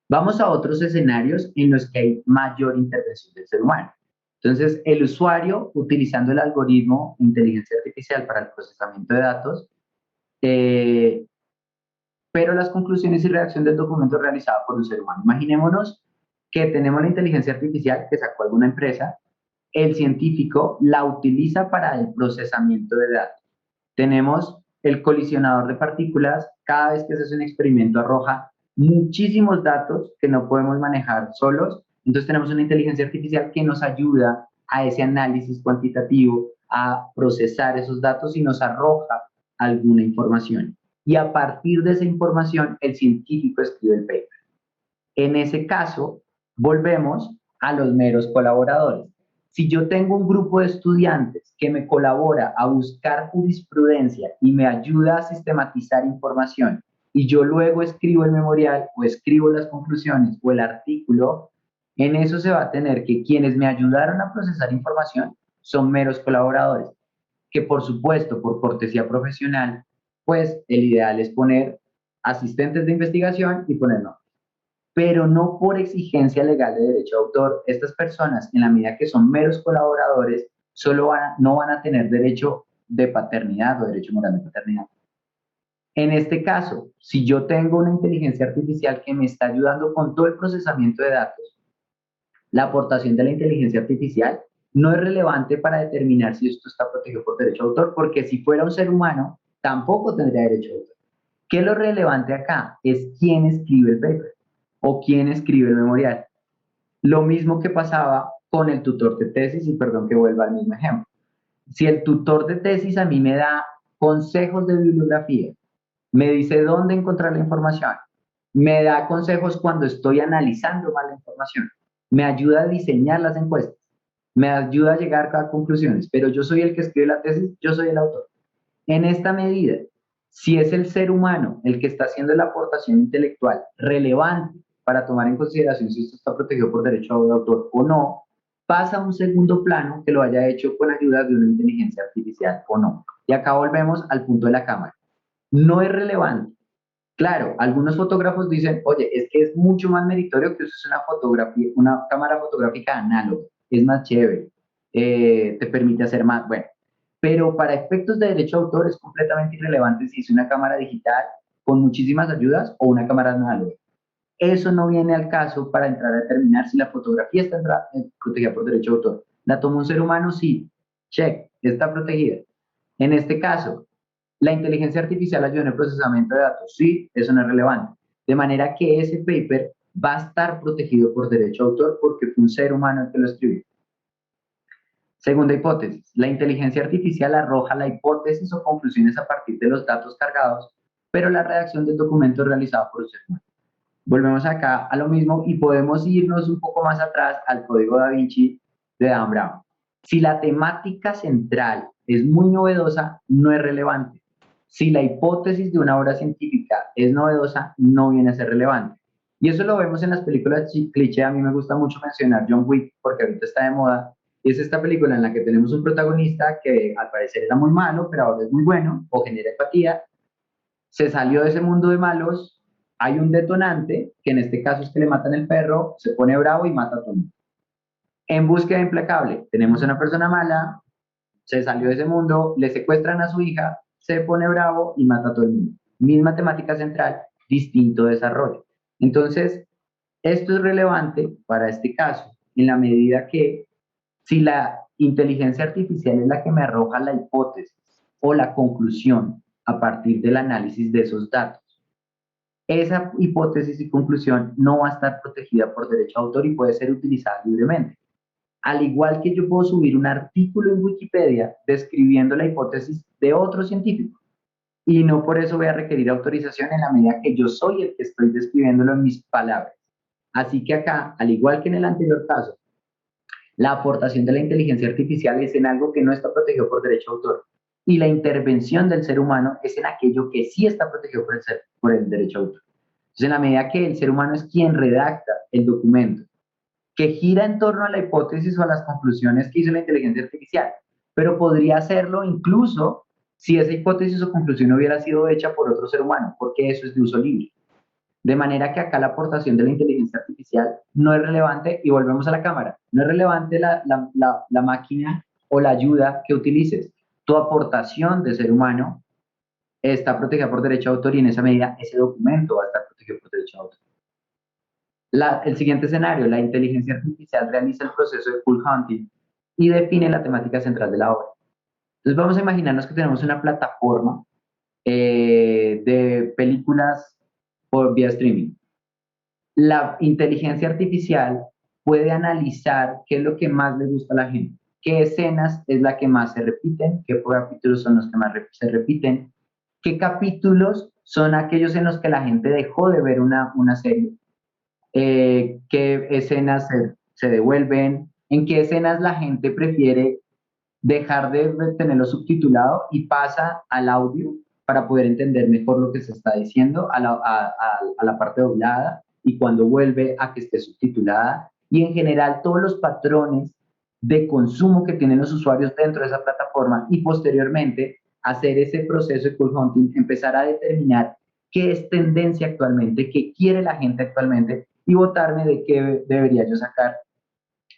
Vamos a otros escenarios en los que hay mayor intervención del ser humano. Entonces, el usuario, utilizando el algoritmo de inteligencia artificial para el procesamiento de datos, pero las conclusiones y redacción del documento realizada por un ser humano. Imaginémonos que tenemos la inteligencia artificial que sacó alguna empresa, el científico la utiliza para el procesamiento de datos. Tenemos el colisionador de partículas, cada vez que se hace un experimento arroja muchísimos datos que no podemos manejar solos, entonces tenemos una inteligencia artificial que nos ayuda a ese análisis cuantitativo, a procesar esos datos y nos arroja alguna información. Y a partir de esa información, el científico escribe el paper. En ese caso, volvemos a los meros colaboradores. Si yo tengo un grupo de estudiantes que me colabora a buscar jurisprudencia y me ayuda a sistematizar información, y yo luego escribo el memorial o escribo las conclusiones o el artículo, en eso se va a tener que quienes me ayudaron a procesar información son meros colaboradores, que por supuesto, por cortesía profesional, pues el ideal es poner asistentes de investigación y poner no, pero no por exigencia legal de derecho de autor. Estas personas, en la medida que son meros colaboradores, no van a tener derecho de paternidad o derecho moral de paternidad. En este caso, si yo tengo una inteligencia artificial que me está ayudando con todo el procesamiento de datos, la aportación de la inteligencia artificial no es relevante para determinar si esto está protegido por derecho de autor, porque si fuera un ser humano, tampoco tendría derecho de autor. ¿Qué es lo relevante acá? Es quién escribe el paper o quién escribe el memorial. Lo mismo que pasaba con el tutor de tesis, y perdón que vuelva al mismo ejemplo. Si el tutor de tesis a mí me da consejos de bibliografía, me dice dónde encontrar la información, me da consejos cuando estoy analizando mal la información, me ayuda a diseñar las encuestas, me ayuda a llegar a conclusiones, pero yo soy el que escribe la tesis, yo soy el autor. En esta medida, si es el ser humano el que está haciendo la aportación intelectual relevante para tomar en consideración si esto está protegido por derecho de autor o no, pasa a un segundo plano que lo haya hecho con ayuda de una inteligencia artificial o no. Y acá volvemos al punto de la cámara. No es relevante. Claro, algunos fotógrafos dicen, oye, es que es mucho más meritorio que uses una cámara fotográfica análoga, es más chévere, te permite hacer más, bueno, pero para efectos de derecho de autor es completamente irrelevante si es una cámara digital con muchísimas ayudas o una cámara análoga. Eso no viene al caso para entrar a determinar si la fotografía está protegida por derecho de autor. ¿La tomó un ser humano? Sí. Check, está protegida. En este caso, ¿la inteligencia artificial ayuda en el procesamiento de datos? Sí, eso no es relevante. De manera que ese paper va a estar protegido por derecho de autor porque fue un ser humano el que lo escribió. Segunda hipótesis, la inteligencia artificial arroja la hipótesis o conclusiones a partir de los datos cargados, pero la redacción del documento es realizada por un ser humano. Volvemos acá a lo mismo y podemos irnos un poco más atrás al código Da Vinci de Dan Brown. Si la temática central es muy novedosa, no es relevante. Si la hipótesis de una obra científica es novedosa, no viene a ser relevante. Y eso lo vemos en las películas cliché. A mí me gusta mucho mencionar John Wick porque ahorita está de moda. Y es esta película en la que tenemos un protagonista que al parecer era muy malo, pero ahora es muy bueno o genera empatía. Se salió de ese mundo de malos, hay un detonante, que en este caso es que le matan el perro, se pone bravo y mata a todo el mundo. En búsqueda implacable, tenemos a una persona mala, se salió de ese mundo, le secuestran a su hija, se pone bravo y mata a todo el mundo. Misma temática central, distinto desarrollo. Entonces, esto es relevante para este caso, en la medida que si la inteligencia artificial es la que me arroja la hipótesis o la conclusión a partir del análisis de esos datos, esa hipótesis y conclusión no va a estar protegida por derecho de autor y puede ser utilizada libremente. Al igual que yo puedo subir un artículo en Wikipedia describiendo la hipótesis de otro científico y no por eso voy a requerir autorización en la medida que yo soy el que estoy describiéndolo en mis palabras. Así que acá, al igual que en el anterior caso, la aportación de la inteligencia artificial es en algo que no está protegido por derecho de autor y la intervención del ser humano es en aquello que sí está protegido por el derecho de autor. Entonces, en la medida que el ser humano es quien redacta el documento, que gira en torno a la hipótesis o a las conclusiones que hizo la inteligencia artificial, pero podría hacerlo incluso si esa hipótesis o conclusión hubiera sido hecha por otro ser humano, porque eso es de uso libre. De manera que acá la aportación de la inteligencia artificial no es relevante y volvemos a la cámara. No es relevante la máquina o la ayuda que utilices. Tu aportación de ser humano está protegida por derecho de autor y en esa medida ese documento va a estar protegido por derecho de autor. El siguiente escenario, la inteligencia artificial realiza el proceso de full hunting y define la temática central de la obra. Entonces vamos a imaginarnos que tenemos una plataforma de películas por vía streaming. La inteligencia artificial puede analizar qué es lo que más le gusta a la gente, qué escenas es la que más se repiten, qué capítulos son los que más se repiten, qué capítulos son aquellos en los que la gente dejó de ver una serie, qué escenas se devuelven, en qué escenas la gente prefiere dejar de tenerlo subtitulado y pasa al audio para poder entender mejor lo que se está diciendo a la parte doblada y cuando vuelve a que esté subtitulada y en general todos los patrones de consumo que tienen los usuarios dentro de esa plataforma y posteriormente hacer ese proceso de cool hunting, empezar a determinar qué es tendencia actualmente, qué quiere la gente actualmente y votarme de qué debería yo sacar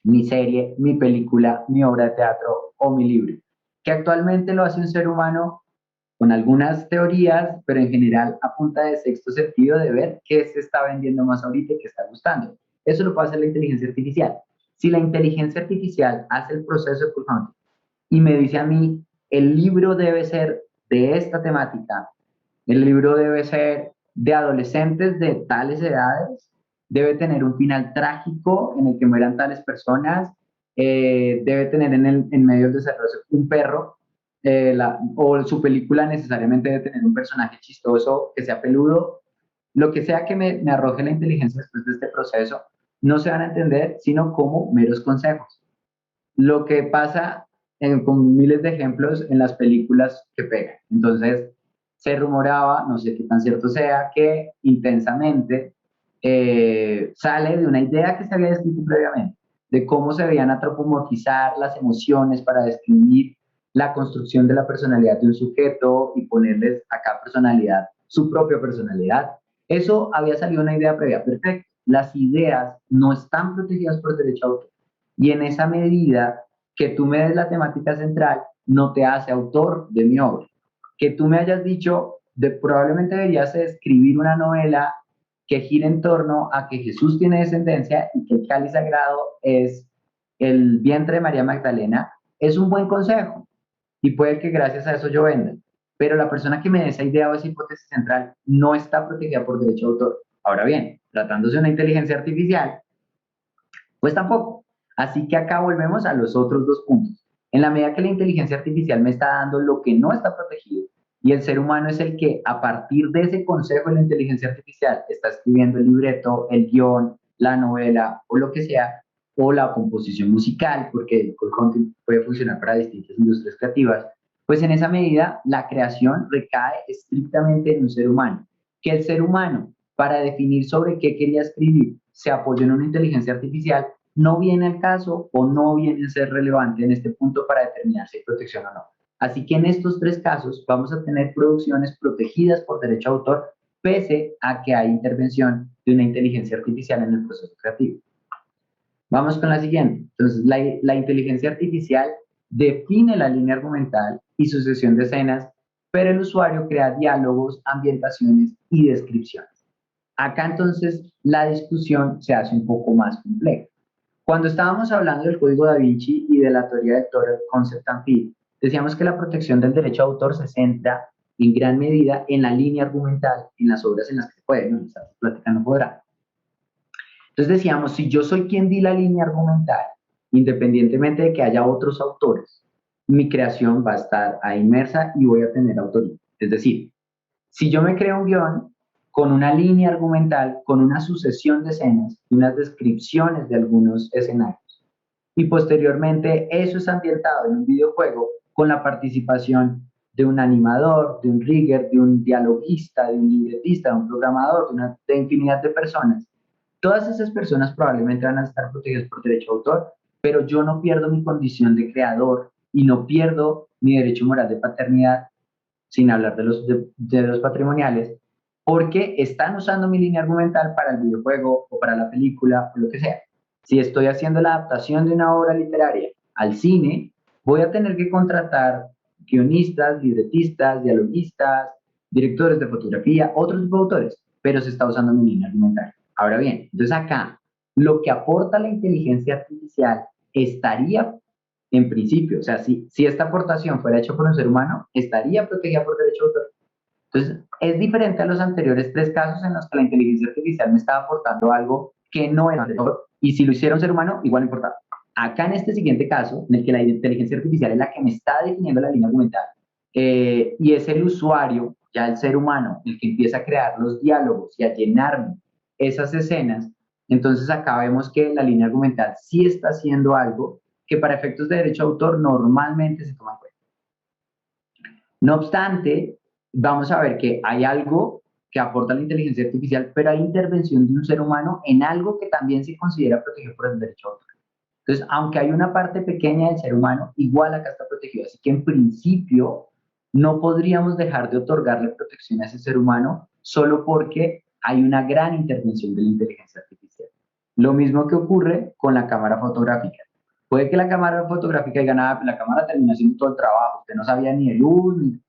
mi serie, mi película, mi obra de teatro o mi libro, que actualmente lo hace un ser humano con algunas teorías, pero en general a punta de sexto sentido de ver qué se está vendiendo más ahorita y qué está gustando. Eso lo puede hacer la inteligencia artificial. Si la inteligencia artificial hace el proceso de crowdfunding y me dice a mí, el libro debe ser de esta temática, el libro debe ser de adolescentes de tales edades, debe tener un final trágico en el que mueran tales personas, debe tener en medio del desarrollo un perro, o su película necesariamente debe tener un personaje chistoso que sea peludo, lo que sea que me arroje la inteligencia después de este proceso, no se van a entender sino como meros consejos. Lo que pasa con miles de ejemplos en las películas que pegan. Entonces, se rumoraba, no sé qué tan cierto sea, que intensamente sale de una idea que se había descrito previamente, de cómo se debían antropomorfizar las emociones para describir la construcción de la personalidad de un sujeto y ponerles a cada personalidad su propia personalidad. Eso había salido una idea previa, perfecto. Las ideas no están protegidas por derecho a autor. Y en esa medida que tú me des la temática central, no te hace autor de mi obra. Que tú me hayas dicho, probablemente deberías escribir una novela que gire en torno a que Jesús tiene descendencia y que el cáliz sagrado es el vientre de María Magdalena, es un buen consejo y puede que gracias a eso yo venda. Pero la persona que me dé esa idea o esa hipótesis central no está protegida por derecho de autor. Ahora bien, tratándose de una inteligencia artificial, pues tampoco. Así que acá volvemos a los otros dos puntos. En la medida que la inteligencia artificial me está dando lo que no está protegido y el ser humano es el que a partir de ese consejo de la inteligencia artificial está escribiendo el libreto, el guión, la novela o lo que sea, o la composición musical, porque el content puede funcionar para distintas industrias creativas, pues en esa medida la creación recae estrictamente en un ser humano. Que el ser humano, para definir sobre qué quería escribir, se apoyó en una inteligencia artificial, no viene al caso o no viene a ser relevante en este punto para determinar si hay protección o no. Así que en estos tres casos vamos a tener producciones protegidas por derecho de autor, pese a que hay intervención de una inteligencia artificial en el proceso creativo. Vamos con la siguiente. Entonces, la inteligencia artificial define la línea argumental y sucesión de escenas, pero el usuario crea diálogos, ambientaciones y descripciones. Acá entonces la discusión se hace un poco más compleja. Cuando estábamos hablando del código Da Vinci y de la teoría de Total Concept and Field, decíamos que la protección del derecho de autor se centra en gran medida en la línea argumental, en las obras en las que se puede, ¿no? En esta plática no podrá. Entonces decíamos, si yo soy quien di la línea argumental, independientemente de que haya otros autores, mi creación va a estar ahí inmersa y voy a tener autoría. Es decir, si yo me creo un guión con una línea argumental, con una sucesión de escenas y unas descripciones de algunos escenarios, y posteriormente eso es ambientado en un videojuego con la participación de un animador, de un rigger, de un dialoguista, de un libretista, de un programador, de infinidad de personas. Todas esas personas probablemente van a estar protegidas por derecho de autor, pero yo no pierdo mi condición de creador y no pierdo mi derecho moral de paternidad, sin hablar de los patrimoniales, porque están usando mi línea argumental para el videojuego o para la película o lo que sea. Si estoy haciendo la adaptación de una obra literaria al cine, voy a tener que contratar guionistas, libretistas, dialoguistas, directores de fotografía, otros tipo de autores, pero se está usando mi línea argumental. Ahora bien, entonces acá lo que aporta la inteligencia artificial estaría en principio, o sea, si esta aportación fuera hecha por un ser humano, estaría protegida por derecho de autor. Entonces, es diferente a los anteriores tres casos en los que la inteligencia artificial me estaba aportando algo que no era de autor, y si lo hiciera un ser humano, igual importaba. Acá en este siguiente caso, en el que la inteligencia artificial es la que me está definiendo la línea argumental, y es el usuario, ya el ser humano, el que empieza a crear los diálogos y a llenarme esas escenas, entonces acá vemos que la línea argumental sí está haciendo algo que para efectos de derecho de autor normalmente se toma en cuenta. No obstante, vamos a ver que hay algo que aporta la inteligencia artificial, pero hay intervención de un ser humano en algo que también se considera protegido por el derecho de autor. Entonces, aunque hay una parte pequeña del ser humano, igual acá está protegido. Así que en principio no podríamos dejar de otorgarle protección a ese ser humano solo porque hay una gran intervención de la inteligencia artificial. Lo mismo que ocurre con la cámara fotográfica. Puede que la cámara fotográfica diga, nada, la cámara terminó haciendo todo el trabajo, usted no sabía ni de luz,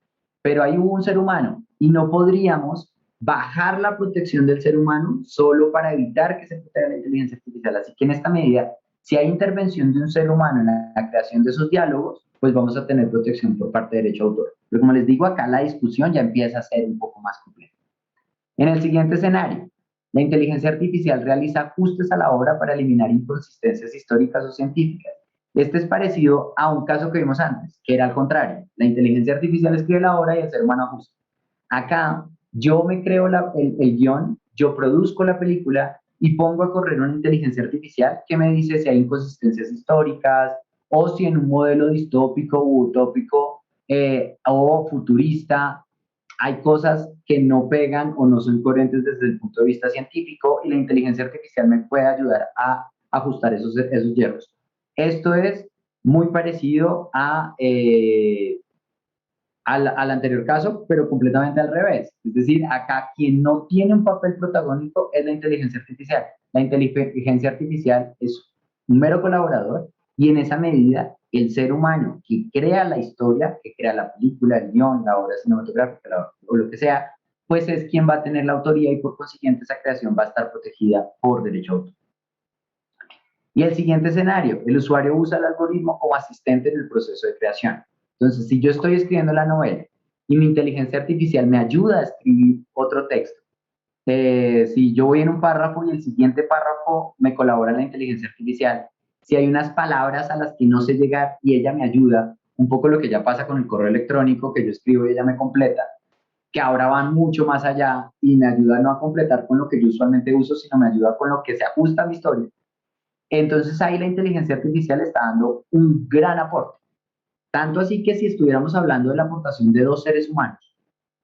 pero ahí hubo un ser humano y no podríamos bajar la protección del ser humano solo para evitar que se proteja la inteligencia artificial. Así que en esta medida, si hay intervención de un ser humano en la creación de esos diálogos, pues vamos a tener protección por parte de derecho de autor. Pero como les digo, acá la discusión ya empieza a ser un poco más compleja. En el siguiente escenario, la inteligencia artificial realiza ajustes a la obra para eliminar inconsistencias históricas o científicas. Este es parecido a un caso que vimos antes, que era al contrario. La inteligencia artificial escribe la obra y el ser humano ajusta. Acá yo me creo el guión, yo produzco la película y pongo a correr una inteligencia artificial que me dice si hay inconsistencias históricas o si en un modelo distópico u utópico o futurista hay cosas que no pegan o no son coherentes desde el punto de vista científico y la inteligencia artificial me puede ayudar a ajustar esos hierros. Esto es muy parecido al anterior caso, pero completamente al revés. Es decir, acá quien no tiene un papel protagónico es la inteligencia artificial. La inteligencia artificial es un mero colaborador y en esa medida el ser humano que crea la historia, que crea la película, el guión, la obra cinematográfica o lo que sea, pues es quien va a tener la autoría y por consiguiente esa creación va a estar protegida por derecho a autor. Y el siguiente escenario, el usuario usa el algoritmo como asistente en el proceso de creación. Entonces, si yo estoy escribiendo la novela y mi inteligencia artificial me ayuda a escribir otro texto, si yo voy en un párrafo y el siguiente párrafo me colabora la inteligencia artificial, si hay unas palabras a las que no sé llegar y ella me ayuda, un poco lo que ya pasa con el correo electrónico que yo escribo y ella me completa, que ahora van mucho más allá y me ayuda no a completar con lo que yo usualmente uso, sino me ayuda con lo que se ajusta a mi historia. Entonces ahí la inteligencia artificial está dando un gran aporte. Tanto así que si estuviéramos hablando de la aportación de dos seres humanos,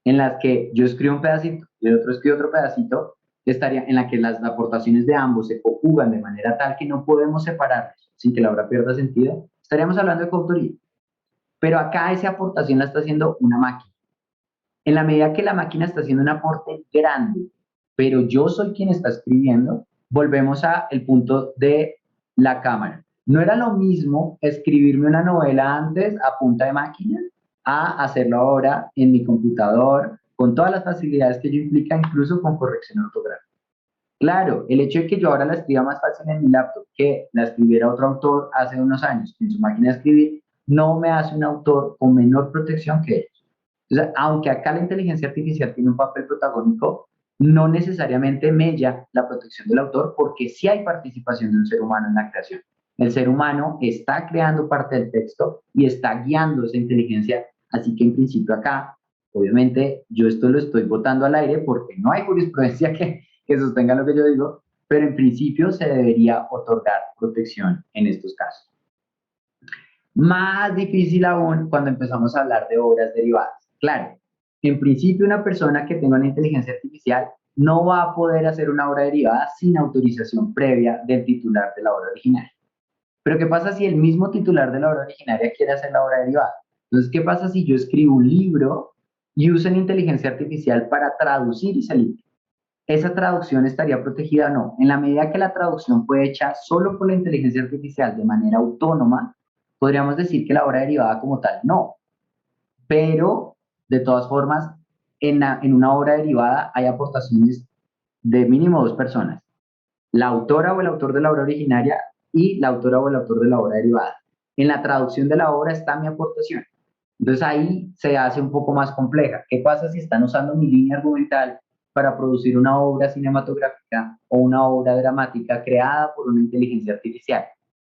en las que yo escribo un pedacito y el otro escribe otro pedacito, estaría en la que las aportaciones de ambos se conjugan de manera tal que no podemos separarlos sin que la obra pierda sentido, estaríamos hablando de coautoría. Pero acá esa aportación la está haciendo una máquina. En la medida que la máquina está haciendo un aporte grande, pero yo soy quien está escribiendo, volvemos al punto de la cámara. No era lo mismo escribirme una novela antes a punta de máquina a hacerlo ahora en mi computador, con todas las facilidades que ello implica, incluso con corrección ortográfica. Claro, el hecho de que yo ahora la escriba más fácil en mi laptop que la escribiera otro autor hace unos años en su máquina de escribir, no me hace un autor con menor protección que ellos. Entonces, aunque acá la inteligencia artificial tiene un papel protagónico, no necesariamente mella la protección del autor porque sí hay participación de un ser humano en la creación. El ser humano está creando parte del texto y está guiando esa inteligencia, así que en principio acá, obviamente, yo esto lo estoy botando al aire porque no hay jurisprudencia que sostenga lo que yo digo, pero en principio se debería otorgar protección en estos casos. Más difícil aún cuando empezamos a hablar de obras derivadas. Claro, en principio una persona que tenga una inteligencia artificial no va a poder hacer una obra derivada sin autorización previa del titular de la obra originaria. Pero ¿qué pasa si el mismo titular de la obra originaria quiere hacer la obra derivada? Entonces, ¿qué pasa si yo escribo un libro y uso la inteligencia artificial para traducir ese libro? ¿Esa traducción estaría protegida o no? En la medida que la traducción fue hecha solo por la inteligencia artificial de manera autónoma, podríamos decir que la obra derivada como tal no. Pero, de todas formas, en una obra derivada hay aportaciones de mínimo dos personas. La autora o el autor de la obra originaria y la autora o el autor de la obra derivada. En la traducción de la obra está mi aportación. Entonces ahí se hace un poco más compleja. ¿Qué pasa si están usando mi línea argumental para producir una obra cinematográfica o una obra dramática creada por una inteligencia artificial?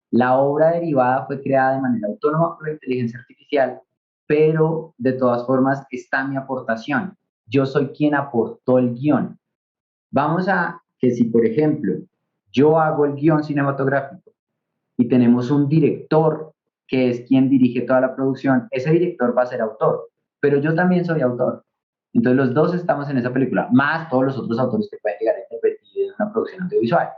La obra derivada fue creada de manera autónoma por la inteligencia artificial, pero de todas formas está mi aportación. Yo soy quien aportó el guión. Vamos a que si, por ejemplo, yo hago el guión cinematográfico y tenemos un director que es quien dirige toda la producción, ese director va a ser autor, pero yo también soy autor. Entonces los dos estamos en esa película, más todos los otros autores que pueden llegar a interpretar en una producción audiovisual.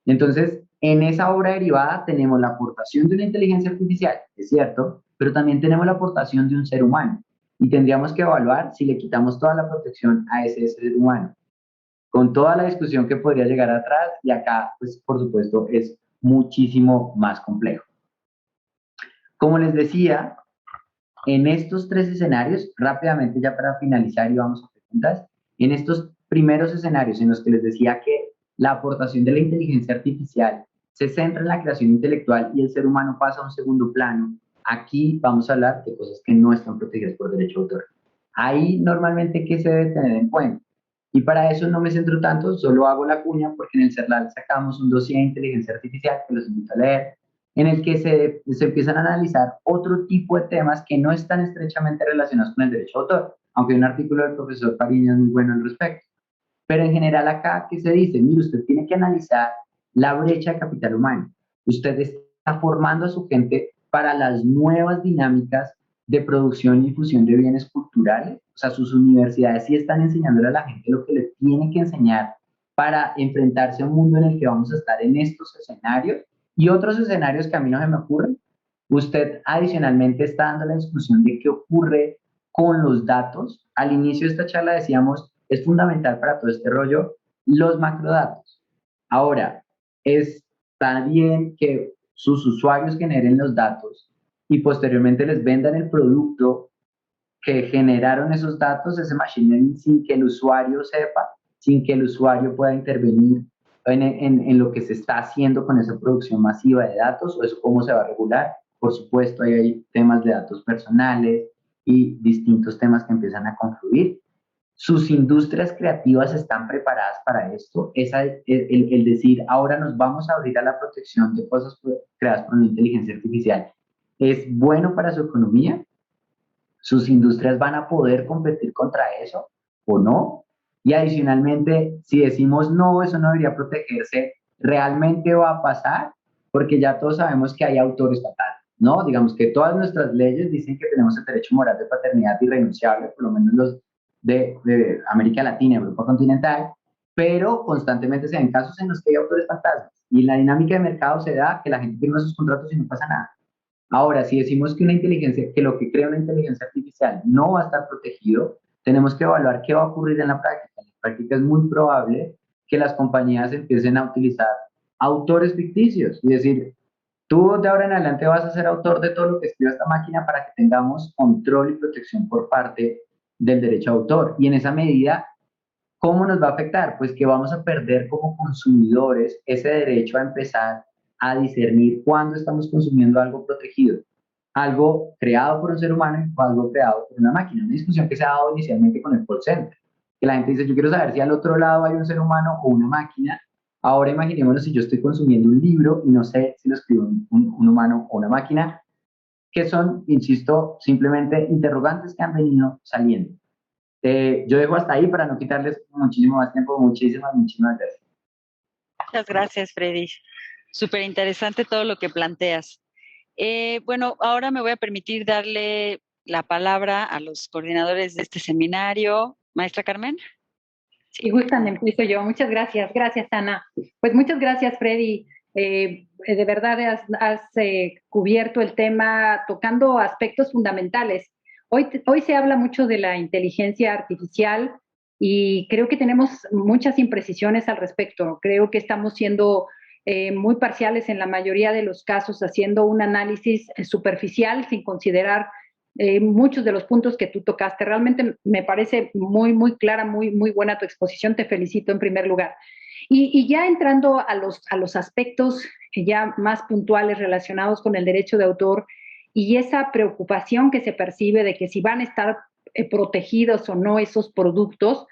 Entonces, en esa obra derivada tenemos la aportación de una inteligencia artificial, es cierto, pero también tenemos la aportación de un ser humano. Y tendríamos que evaluar si le quitamos toda la protección a ese ser humano, con toda la discusión que podría llegar atrás, y acá, pues, por supuesto, es muchísimo más complejo. Como les decía, en estos tres escenarios, rápidamente ya para finalizar y vamos a preguntas, en estos primeros escenarios en los que les decía que la aportación de la inteligencia artificial se centra en la creación intelectual y el ser humano pasa a un segundo plano, aquí vamos a hablar de cosas que no están protegidas por derecho de autor. Ahí normalmente, ¿qué se debe tener en cuenta? Y para eso no me centro tanto, solo hago la cuña porque en el CERLAL sacamos un dossier de inteligencia artificial que los invito a leer, en el que se empiezan a analizar otro tipo de temas que no están estrechamente relacionados con el derecho de autor, aunque hay un artículo del profesor Pariñas muy bueno al respecto. Pero en general acá, ¿qué se dice? Mire, usted tiene que analizar la brecha de capital humano. Usted está formando a su gente para las nuevas dinámicas de producción y difusión de bienes culturales. O sea, sus universidades sí están enseñándole a la gente lo que le tiene que enseñar para enfrentarse a un mundo en el que vamos a estar en estos escenarios y otros escenarios que a mí no se me ocurren. Usted adicionalmente está dando la discusión de qué ocurre con los datos. Al inicio de esta charla decíamos, es fundamental para todo este rollo los macrodatos. Ahora, está bien que sus usuarios generen los datos y posteriormente les vendan el producto que generaron esos datos, ese machine learning, sin que el usuario sepa, sin que el usuario pueda intervenir. en lo que se está haciendo con esa producción masiva de datos o eso cómo se va a regular. Por supuesto, ahí hay temas de datos personales y distintos temas que empiezan a confluir. Sus industrias creativas están preparadas para esto. El decir, ahora nos vamos a abrir a la protección de cosas creadas por una inteligencia artificial, es bueno para su economía. Sus industrias van a poder competir contra eso o no. Y adicionalmente, si decimos no, eso no debería protegerse, realmente va a pasar porque ya todos sabemos que hay autor estatal, ¿no? Digamos que todas nuestras leyes dicen que tenemos el derecho moral de paternidad irrenunciable, por lo menos los de América Latina, Europa continental, pero constantemente se ven casos en los que hay autores fantasmas y la dinámica de mercado se da que la gente firma sus contratos y no pasa nada. Ahora, si decimos que una inteligencia, que lo que crea una inteligencia artificial no va a estar protegido, tenemos que evaluar qué va a ocurrir en la práctica. En la práctica es muy probable que las compañías empiecen a utilizar autores ficticios, es decir, tú de ahora en adelante vas a ser autor de todo lo que escriba esta máquina para que tengamos control y protección por parte del derecho a autor. Y en esa medida, ¿cómo nos va a afectar? Pues que vamos a perder como consumidores ese derecho a empezar a discernir cuándo estamos consumiendo algo protegido, algo creado por un ser humano o algo creado por una máquina. Una discusión que se ha dado inicialmente con el call center, que la gente dice, yo quiero saber si al otro lado hay un ser humano o una máquina. Ahora imaginémonos si yo estoy consumiendo un libro y no sé si lo escribe un humano o una máquina, que son, insisto, simplemente interrogantes que han venido saliendo. Yo dejo hasta ahí para no quitarles muchísimo más tiempo. Muchísimas gracias. Muchas gracias, Freddy. Súper interesante todo lo que planteas. Bueno, ahora me voy a permitir darle la palabra a los coordinadores de este seminario. Maestra Carmen. Si gustan, empiezo yo. Muchas gracias. Gracias, Ana. Pues muchas gracias, Freddy. De verdad has cubierto el tema tocando aspectos fundamentales. Hoy se habla mucho de la inteligencia artificial y creo que tenemos muchas imprecisiones al respecto. Creo que estamos siendo muy parciales en la mayoría de los casos, haciendo un análisis superficial sin considerar muchos de los puntos que tú tocaste. Realmente me parece muy clara, muy buena tu exposición. Te felicito en primer lugar. Y ya entrando a los aspectos ya más puntuales relacionados con el derecho de autor y esa preocupación que se percibe de que si van a estar protegidos o no esos productos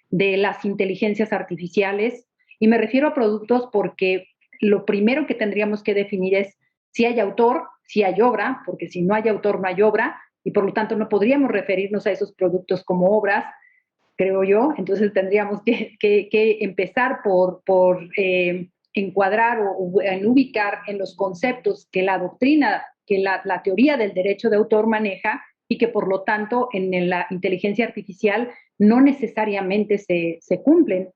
de las inteligencias artificiales. Y me refiero a productos porque lo primero que tendríamos que definir es si hay autor, si hay obra, porque si no hay autor no hay obra, y por lo tanto no podríamos referirnos a esos productos como obras, creo yo. Entonces tendríamos que empezar por encuadrar o en ubicar en los conceptos que la doctrina, que la teoría del derecho de autor maneja y que por lo tanto en la inteligencia artificial no necesariamente se cumplen.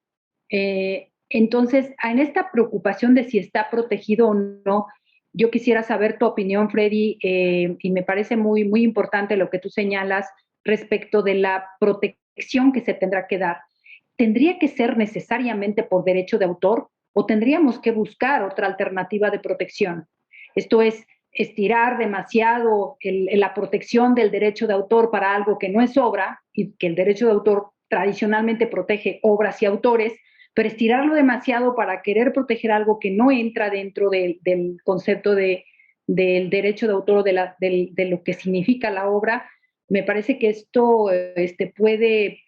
Entonces, en esta preocupación de si está protegido o no, yo quisiera saber tu opinión, Freddy, y me parece muy importante lo que tú señalas respecto de la protección que se tendrá que dar. ¿Tendría que ser necesariamente por derecho de autor o tendríamos que buscar otra alternativa de protección? Esto es, estirar demasiado la protección del derecho de autor para algo que no es obra y que el derecho de autor tradicionalmente protege obras y autores, pero estirarlo demasiado para querer proteger algo que no entra dentro del concepto del derecho de autor o de lo que significa la obra, me parece que esto puede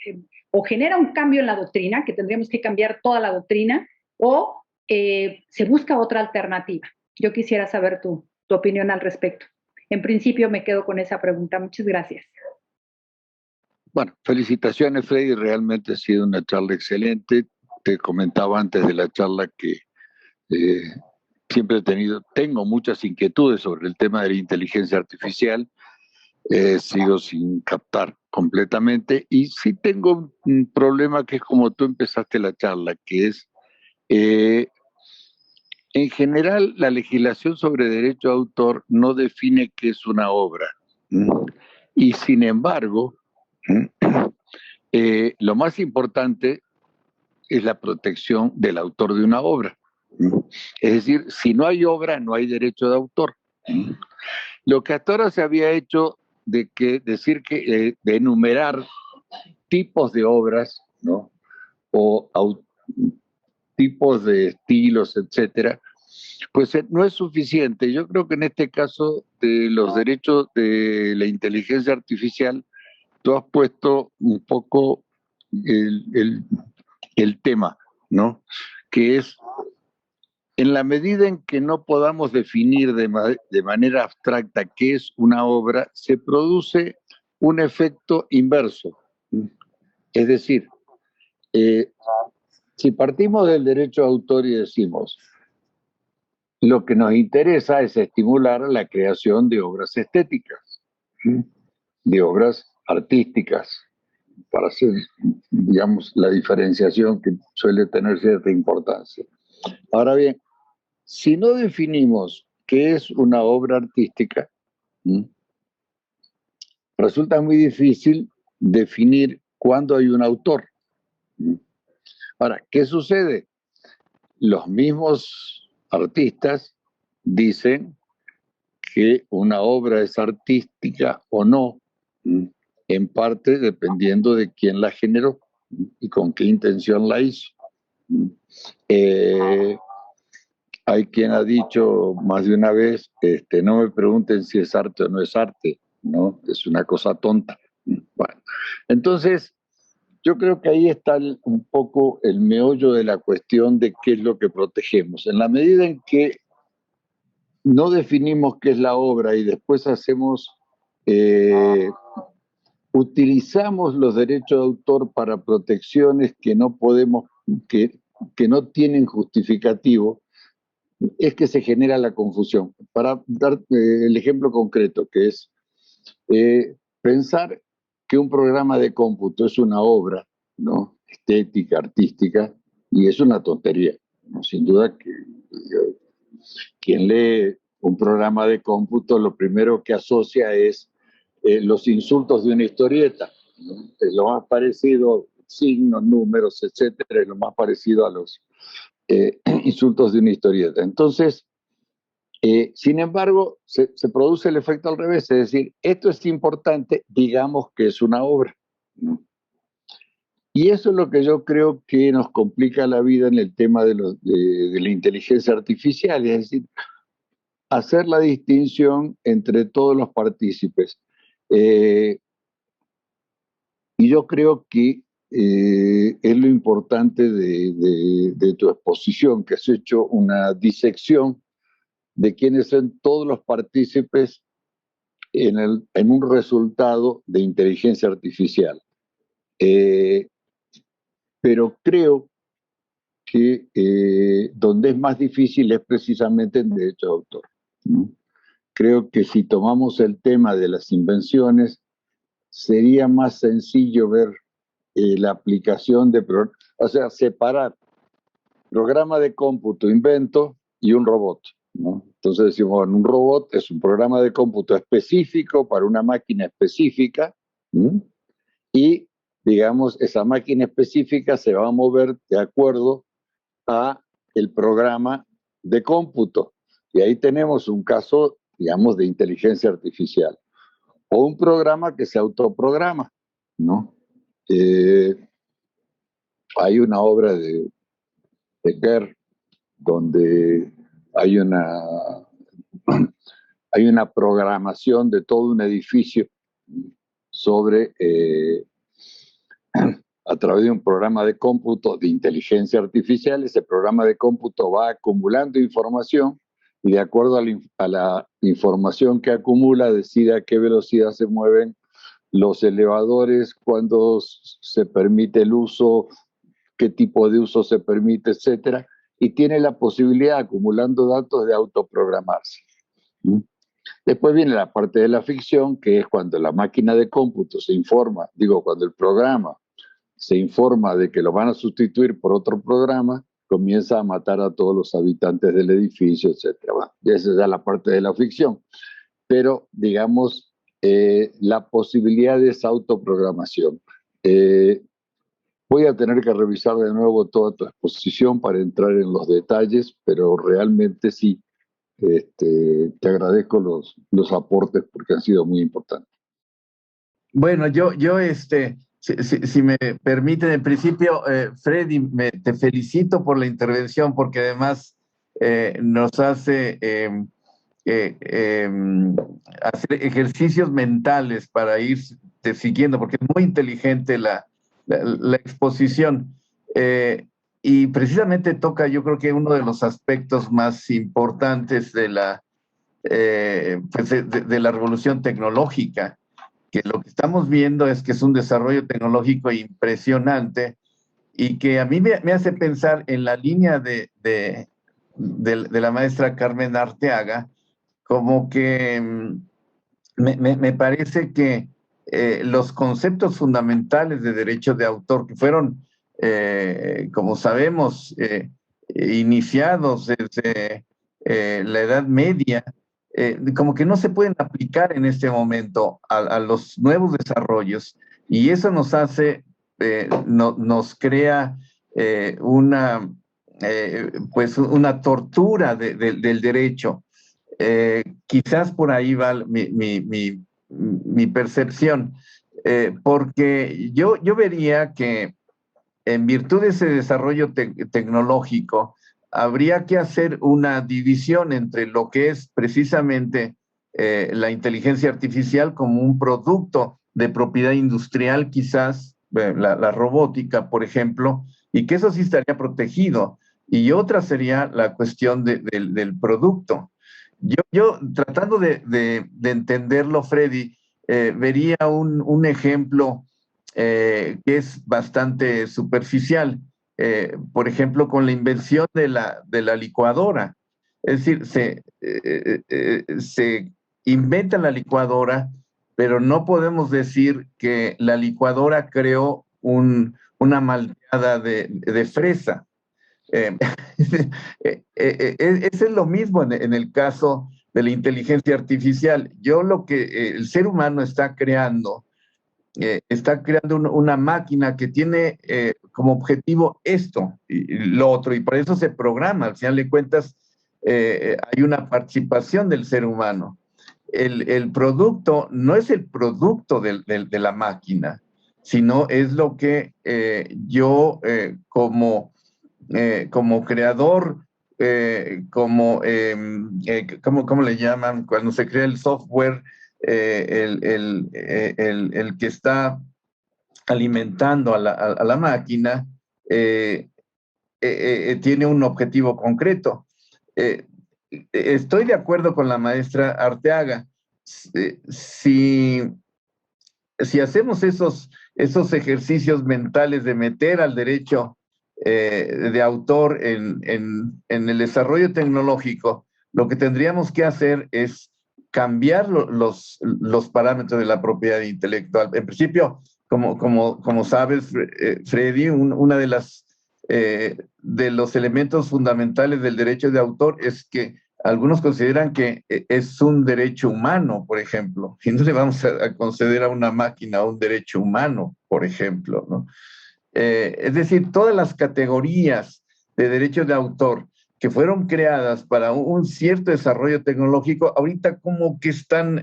o genera un cambio en la doctrina, que tendríamos que cambiar toda la doctrina, o se busca otra alternativa. Yo quisiera saber tu opinión al respecto. En principio me quedo con esa pregunta. Muchas gracias. Bueno, felicitaciones, Freddy. Realmente ha sido una charla excelente. Te comentaba antes de la charla que siempre tengo muchas inquietudes sobre el tema de la inteligencia artificial. Sigo sin captar completamente y sí tengo un problema que es como tú empezaste la charla, que es en general la legislación sobre derecho de autor no define qué es una obra. Y sin embargo, lo más importante es la protección del autor de una obra. Es decir, si no hay obra, no hay derecho de autor. Lo que hasta ahora se había hecho de enumerar tipos de obras, ¿no? O tipos de estilos, etcétera, pues no es suficiente. Yo creo que en este caso de los derechos de la inteligencia artificial, tú has puesto un poco el tema, ¿no? Que es, en la medida en que no podamos definir de manera abstracta qué es una obra, se produce un efecto inverso. Es decir, si partimos del derecho de autor y decimos, lo que nos interesa es estimular la creación de obras estéticas, de obras artísticas, para hacer, digamos, la diferenciación que suele tener cierta importancia. Ahora bien, si no definimos qué es una obra artística, resulta muy difícil definir cuándo hay un autor. Ahora, ¿qué sucede? Los mismos artistas dicen que una obra es artística o no, en parte dependiendo de quién la generó y con qué intención la hizo. Hay quien ha dicho más de una vez, no me pregunten si es arte o no es arte, ¿no? Es una cosa tonta. Bueno, entonces, yo creo que ahí está un poco el meollo de la cuestión de qué es lo que protegemos. En la medida en que no definimos qué es la obra y después utilizamos los derechos de autor para protecciones que no podemos, que no tienen justificativo, es que se genera la confusión. Para dar el ejemplo concreto, que es pensar que un programa de cómputo es una obra, ¿no?, estética, artística, y es una tontería, ¿no? Sin duda que quien lee un programa de cómputo lo primero que asocia es los insultos de una historieta, ¿no? Es lo más parecido, signos, números, etcétera, es lo más parecido a los insultos de una historieta. Entonces, sin embargo, se produce el efecto al revés, es decir, esto es importante, digamos que es una obra, ¿no? Y eso es lo que yo creo que nos complica la vida en el tema de la inteligencia artificial, es decir, hacer la distinción entre todos los partícipes. Y yo creo que es lo importante de tu exposición, que has hecho una disección de quiénes son todos los partícipes en un resultado de inteligencia artificial. Pero creo que donde es más difícil es precisamente en derecho de autor, ¿no? Creo que si tomamos el tema de las invenciones, sería más sencillo ver la aplicación o sea, separar programa de cómputo, invento y un robot, ¿no? Entonces decimos, bueno, un robot es un programa de cómputo específico para una máquina específica, ¿sí? Y, digamos, esa máquina específica se va a mover de acuerdo a el programa de cómputo. Y ahí tenemos un caso, digamos, de inteligencia artificial. O un programa que se autoprograma, ¿no? Hay una obra de Kerr donde hay una programación de todo un edificio sobre a través de un programa de cómputo de inteligencia artificial. Ese programa de cómputo va acumulando información y de acuerdo a la información que acumula decide a qué velocidad se mueven los elevadores, cuándo se permite el uso, qué tipo de uso se permite, etcétera, y tiene la posibilidad, acumulando datos, de autoprogramarse. Después viene la parte de la ficción, que es cuando la máquina de cómputo se informa, cuando el programa se informa de que lo van a sustituir por otro programa, comienza a matar a todos los habitantes del edificio, etcétera. Bueno, esa es ya la parte de la ficción. Pero, digamos, la posibilidad de esa autoprogramación. Voy a tener que revisar de nuevo toda tu exposición para entrar en los detalles, pero realmente sí, te agradezco los aportes porque han sido muy importantes. Bueno, yo Si me permiten, en principio, Freddy, te felicito por la intervención porque además nos hace hacer ejercicios mentales para ir siguiendo, porque es muy inteligente la exposición. Y precisamente toca, yo creo que uno de los aspectos más importantes de de la revolución tecnológica, que lo que estamos viendo es que es un desarrollo tecnológico impresionante y que a mí me hace pensar en la línea de la maestra Carmen Arteaga, como que me parece que los conceptos fundamentales de derecho de autor, que fueron, como sabemos, iniciados desde la Edad Media, como que no se pueden aplicar en este momento a los nuevos desarrollos, y eso nos hace, nos crea pues una tortura del derecho. Quizás por ahí va mi percepción, porque yo vería que en virtud de ese desarrollo tecnológico, habría que hacer una división entre lo que es precisamente la inteligencia artificial como un producto de propiedad industrial, quizás la robótica, por ejemplo, y que eso sí estaría protegido. Y otra sería la cuestión del producto. Yo tratando de entenderlo, Freddy, vería un ejemplo que es bastante superficial. Por ejemplo, con la invención de la licuadora. Es decir, se inventa la licuadora, pero no podemos decir que la licuadora creó una malteada de fresa. Eso es lo mismo en el caso de la inteligencia artificial. Lo que el ser humano está creando una máquina que tiene como objetivo esto y lo otro, y por eso se programa. Al final de cuentas, hay una participación del ser humano. El producto no es el producto de la máquina, sino es lo que yo como creador, ¿cómo le llaman? Cuando se crea el software, el que está alimentando a la máquina, tiene un objetivo concreto. Estoy de acuerdo con la maestra Arteaga. Si hacemos esos ejercicios mentales de meter al derecho de autor en el desarrollo tecnológico, lo que tendríamos que hacer es cambiar los parámetros de la propiedad intelectual. En principio, como sabes, Freddy, una de los elementos fundamentales del derecho de autor es que algunos consideran que es un derecho humano, por ejemplo, y no le vamos a conceder a una máquina un derecho humano, por ejemplo, ¿no? Es decir, todas las categorías de derecho de autor que fueron creadas para un cierto desarrollo tecnológico, ahorita como que están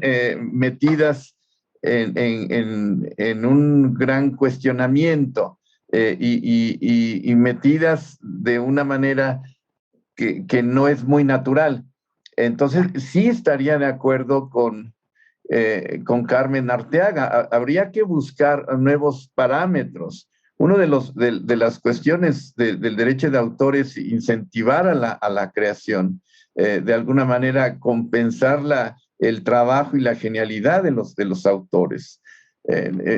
metidas en un gran cuestionamiento y metidas de una manera que no es muy natural. Entonces, sí estaría de acuerdo con Carmen Arteaga. Habría que buscar nuevos parámetros. Uno de las cuestiones del derecho de autor es incentivar a la creación, de alguna manera compensar el trabajo y la genialidad de los autores.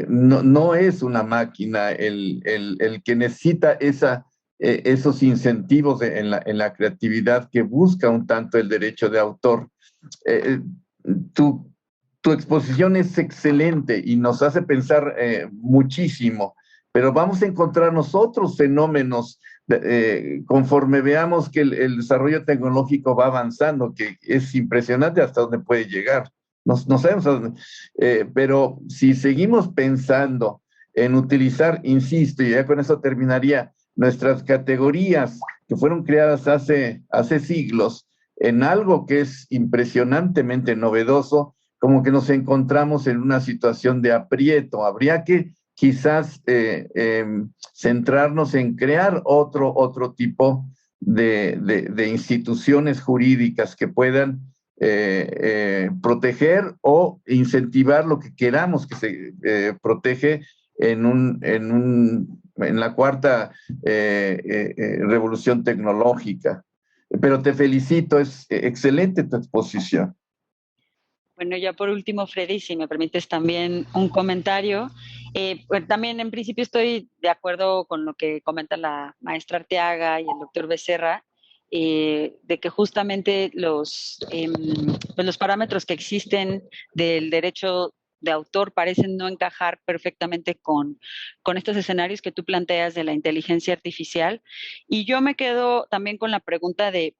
No es una máquina el que necesita esos incentivos en la creatividad que busca un tanto el derecho de autor. Tu exposición es excelente y nos hace pensar muchísimo, pero vamos a encontrar otros fenómenos conforme veamos que el desarrollo tecnológico va avanzando, que es impresionante hasta dónde puede llegar. No sabemos a dónde, pero si seguimos pensando en utilizar, insisto, y ya con eso terminaría, nuestras categorías que fueron creadas hace siglos en algo que es impresionantemente novedoso, como que nos encontramos en una situación de aprieto. Habría que quizás centrarnos en crear otro tipo de instituciones jurídicas que puedan proteger o incentivar lo que queramos que se protege en la cuarta revolución tecnológica. Pero te felicito, es excelente tu exposición. Bueno, ya por último, Freddy, si me permites también un comentario. Pues también en principio estoy de acuerdo con lo que comenta la maestra Arteaga y el doctor Becerra, de que justamente pues los parámetros que existen del derecho de autor parecen no encajar perfectamente con estos escenarios que tú planteas de la inteligencia artificial. Y yo me quedo también con la pregunta de,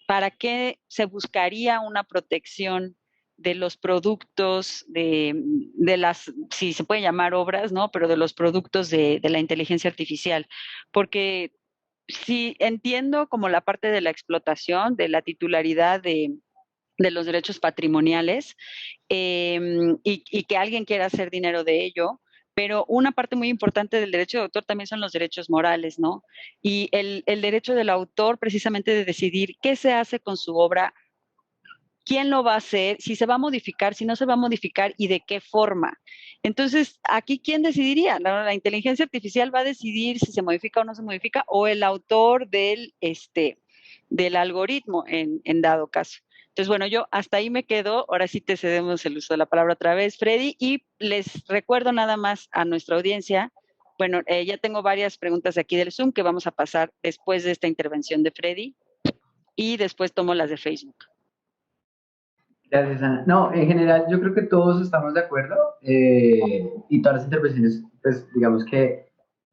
¿para qué se buscaría una protección de los productos, de las, si se puede llamar obras, ¿no? Pero de los productos de la inteligencia artificial? Porque sí entiendo como la parte de la explotación, de la titularidad de los derechos patrimoniales, y que alguien quiera hacer dinero de ello, pero una parte muy importante del derecho de autor también son los derechos morales, ¿no? Y el derecho del autor precisamente de decidir qué se hace con su obra, quién lo va a hacer, si se va a modificar, si no se va a modificar y de qué forma. Entonces, aquí, ¿quién decidiría? La inteligencia artificial va a decidir si se modifica o no se modifica, o el autor del algoritmo en dado caso. Entonces, bueno, yo hasta ahí me quedo. Ahora sí te cedemos el uso de la palabra otra vez, Freddy, y les recuerdo nada más a nuestra audiencia. Bueno, ya tengo varias preguntas aquí del Zoom que vamos a pasar después de esta intervención de Freddy y después tomo las de Facebook. Gracias, Ana. No, en general yo creo que todos estamos de acuerdo, y todas las intervenciones, pues digamos que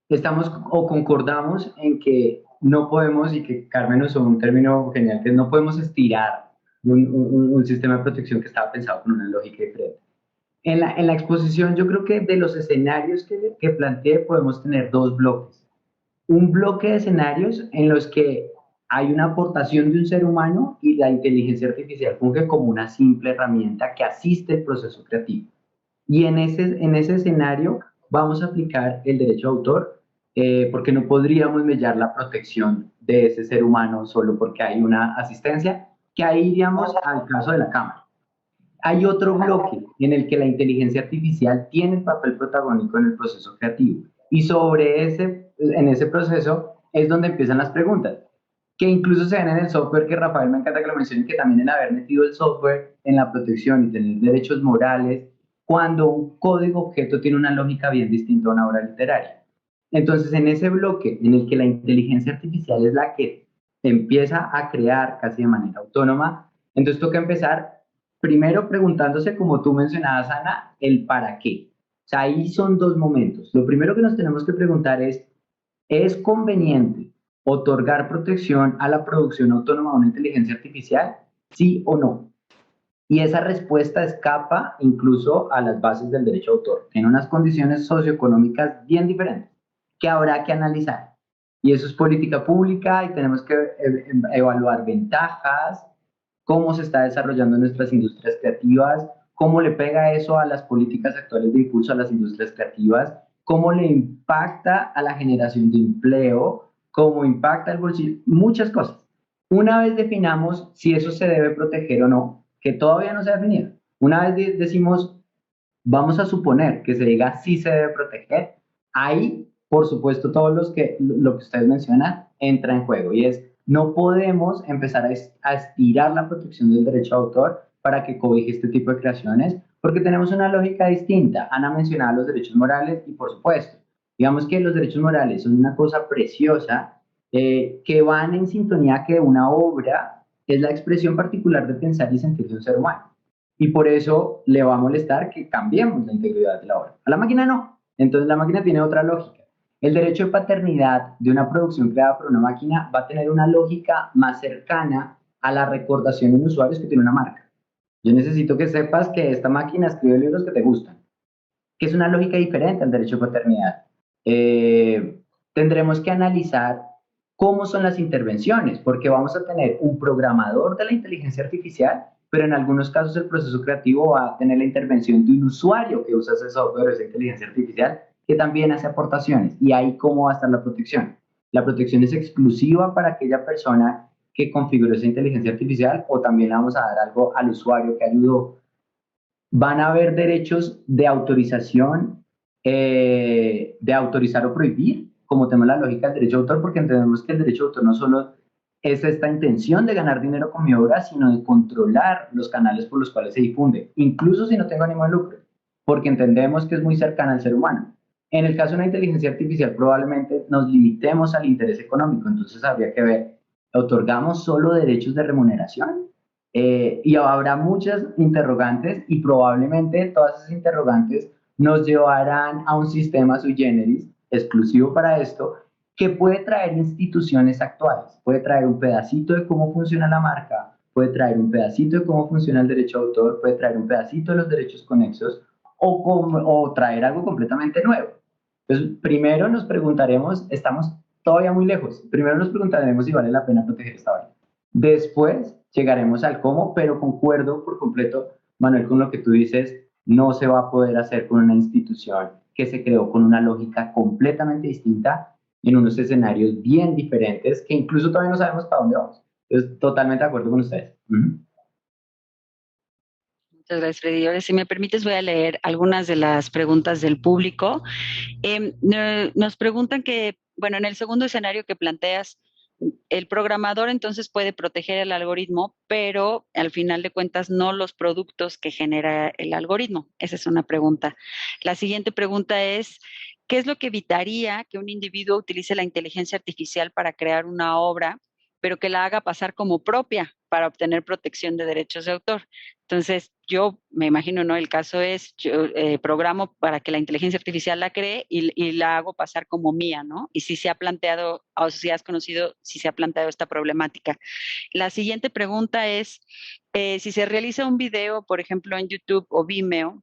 estamos o concordamos en que no podemos, y que Carmen usó un término genial, que no podemos estirar un sistema de protección que estaba pensado con una lógica diferente. En la exposición yo creo que de los escenarios que planteé podemos tener dos bloques. Un bloque de escenarios en los que hay una aportación de un ser humano y la inteligencia artificial funge como una simple herramienta que asiste el proceso creativo. Y en ese escenario vamos a aplicar el derecho de autor, porque no podríamos mediar la protección de ese ser humano solo porque hay una asistencia, que ahí iríamos al caso de la Cámara. Hay otro bloque en el que la inteligencia artificial tiene el papel protagónico en el proceso creativo. Y en ese proceso es donde empiezan las preguntas, que incluso se ven en el software, que Rafael me encanta que lo mencione, que también el haber metido el software en la protección y tener derechos morales, cuando un código objeto tiene una lógica bien distinta a una obra literaria. Entonces, en ese bloque en el que la inteligencia artificial es la que empieza a crear casi de manera autónoma, entonces toca empezar primero preguntándose, como tú mencionabas, Ana, el para qué. O sea, ahí son dos momentos. Lo primero que nos tenemos que preguntar ¿es conveniente otorgar protección a la producción autónoma de una inteligencia artificial? ¿Sí o no? Y esa respuesta escapa incluso a las bases del derecho de autor. Tiene unas condiciones socioeconómicas bien diferentes que habrá que analizar. Y eso es política pública y tenemos que evaluar ventajas, cómo se está desarrollando nuestras industrias creativas, cómo le pega eso a las políticas actuales de impulso a las industrias creativas, cómo le impacta a la generación de empleo, cómo impacta el bolsillo, muchas cosas. Una vez definamos si eso se debe proteger o no, que todavía no se ha definido, una vez decimos, vamos a suponer que se diga si se debe proteger, ahí, por supuesto, lo que ustedes mencionan entra en juego, y es, no podemos empezar a estirar la protección del derecho de autor para que cobije este tipo de creaciones, porque tenemos una lógica distinta. Ana mencionaba los derechos morales y, por supuesto, digamos que los derechos morales son una cosa preciosa, que van en sintonía que una obra es la expresión particular de pensar y sentir de un ser humano. Y por eso le va a molestar que cambiemos la integridad de la obra. A la máquina no. Entonces la máquina tiene otra lógica. El derecho de paternidad de una producción creada por una máquina va a tener una lógica más cercana a la recordación en usuarios que tiene una marca. Yo necesito que sepas que esta máquina escribe libros que te gustan, que es una lógica diferente al derecho de paternidad. Tendremos que analizar cómo son las intervenciones, porque vamos a tener un programador de la inteligencia artificial, pero en algunos casos el proceso creativo va a tener la intervención de un usuario que usa ese software, esa inteligencia artificial, que también hace aportaciones. Y ahí, ¿cómo va a estar la protección? La protección es exclusiva para aquella persona que configuró esa inteligencia artificial, o también le vamos a dar algo al usuario que ayudó. Van a haber derechos de autorización, de autorizar o prohibir, como tenemos la lógica del derecho de autor, porque entendemos que el derecho de autor no solo es esta intención de ganar dinero con mi obra, sino de controlar los canales por los cuales se difunde, incluso si no tengo ánimo de lucro, porque entendemos que es muy cercana al ser humano. En el caso de una inteligencia artificial, probablemente nos limitemos al interés económico, entonces habría que ver, ¿otorgamos solo derechos de remuneración? Y habrá muchas interrogantes, y probablemente todas esas interrogantes nos llevarán a un sistema sui generis exclusivo para esto, que puede traer instituciones actuales, puede traer un pedacito de cómo funciona la marca, puede traer un pedacito de cómo funciona el derecho de autor, puede traer un pedacito de los derechos conexos, o traer algo completamente nuevo. Entonces, primero nos preguntaremos, estamos todavía muy lejos, primero nos preguntaremos si vale la pena proteger esta vaina. Después llegaremos al cómo, pero concuerdo por completo, Manuel, con lo que tú dices, no se va a poder hacer con una institución que se creó con una lógica completamente distinta, en unos escenarios bien diferentes, que incluso todavía no sabemos para dónde vamos. Entonces, totalmente de acuerdo con ustedes. Muchas gracias, Freddy. Ahora, si me permites, voy a leer algunas de las preguntas del público. Nos preguntan que, bueno, en el segundo escenario que planteas, el programador entonces puede proteger el algoritmo, pero al final de cuentas no los productos que genera el algoritmo. Esa es una pregunta. La siguiente pregunta es, ¿qué es lo que evitaría que un individuo utilice la inteligencia artificial para crear una obra, pero que la haga pasar como propia para obtener protección de derechos de autor? Entonces, yo me imagino, ¿no? El caso es, yo programo para que la inteligencia artificial la cree y la hago pasar como mía, ¿no? Y si se ha planteado, o si has conocido, si se ha planteado esta problemática. La siguiente pregunta es, si se realiza un video, por ejemplo, en YouTube o Vimeo,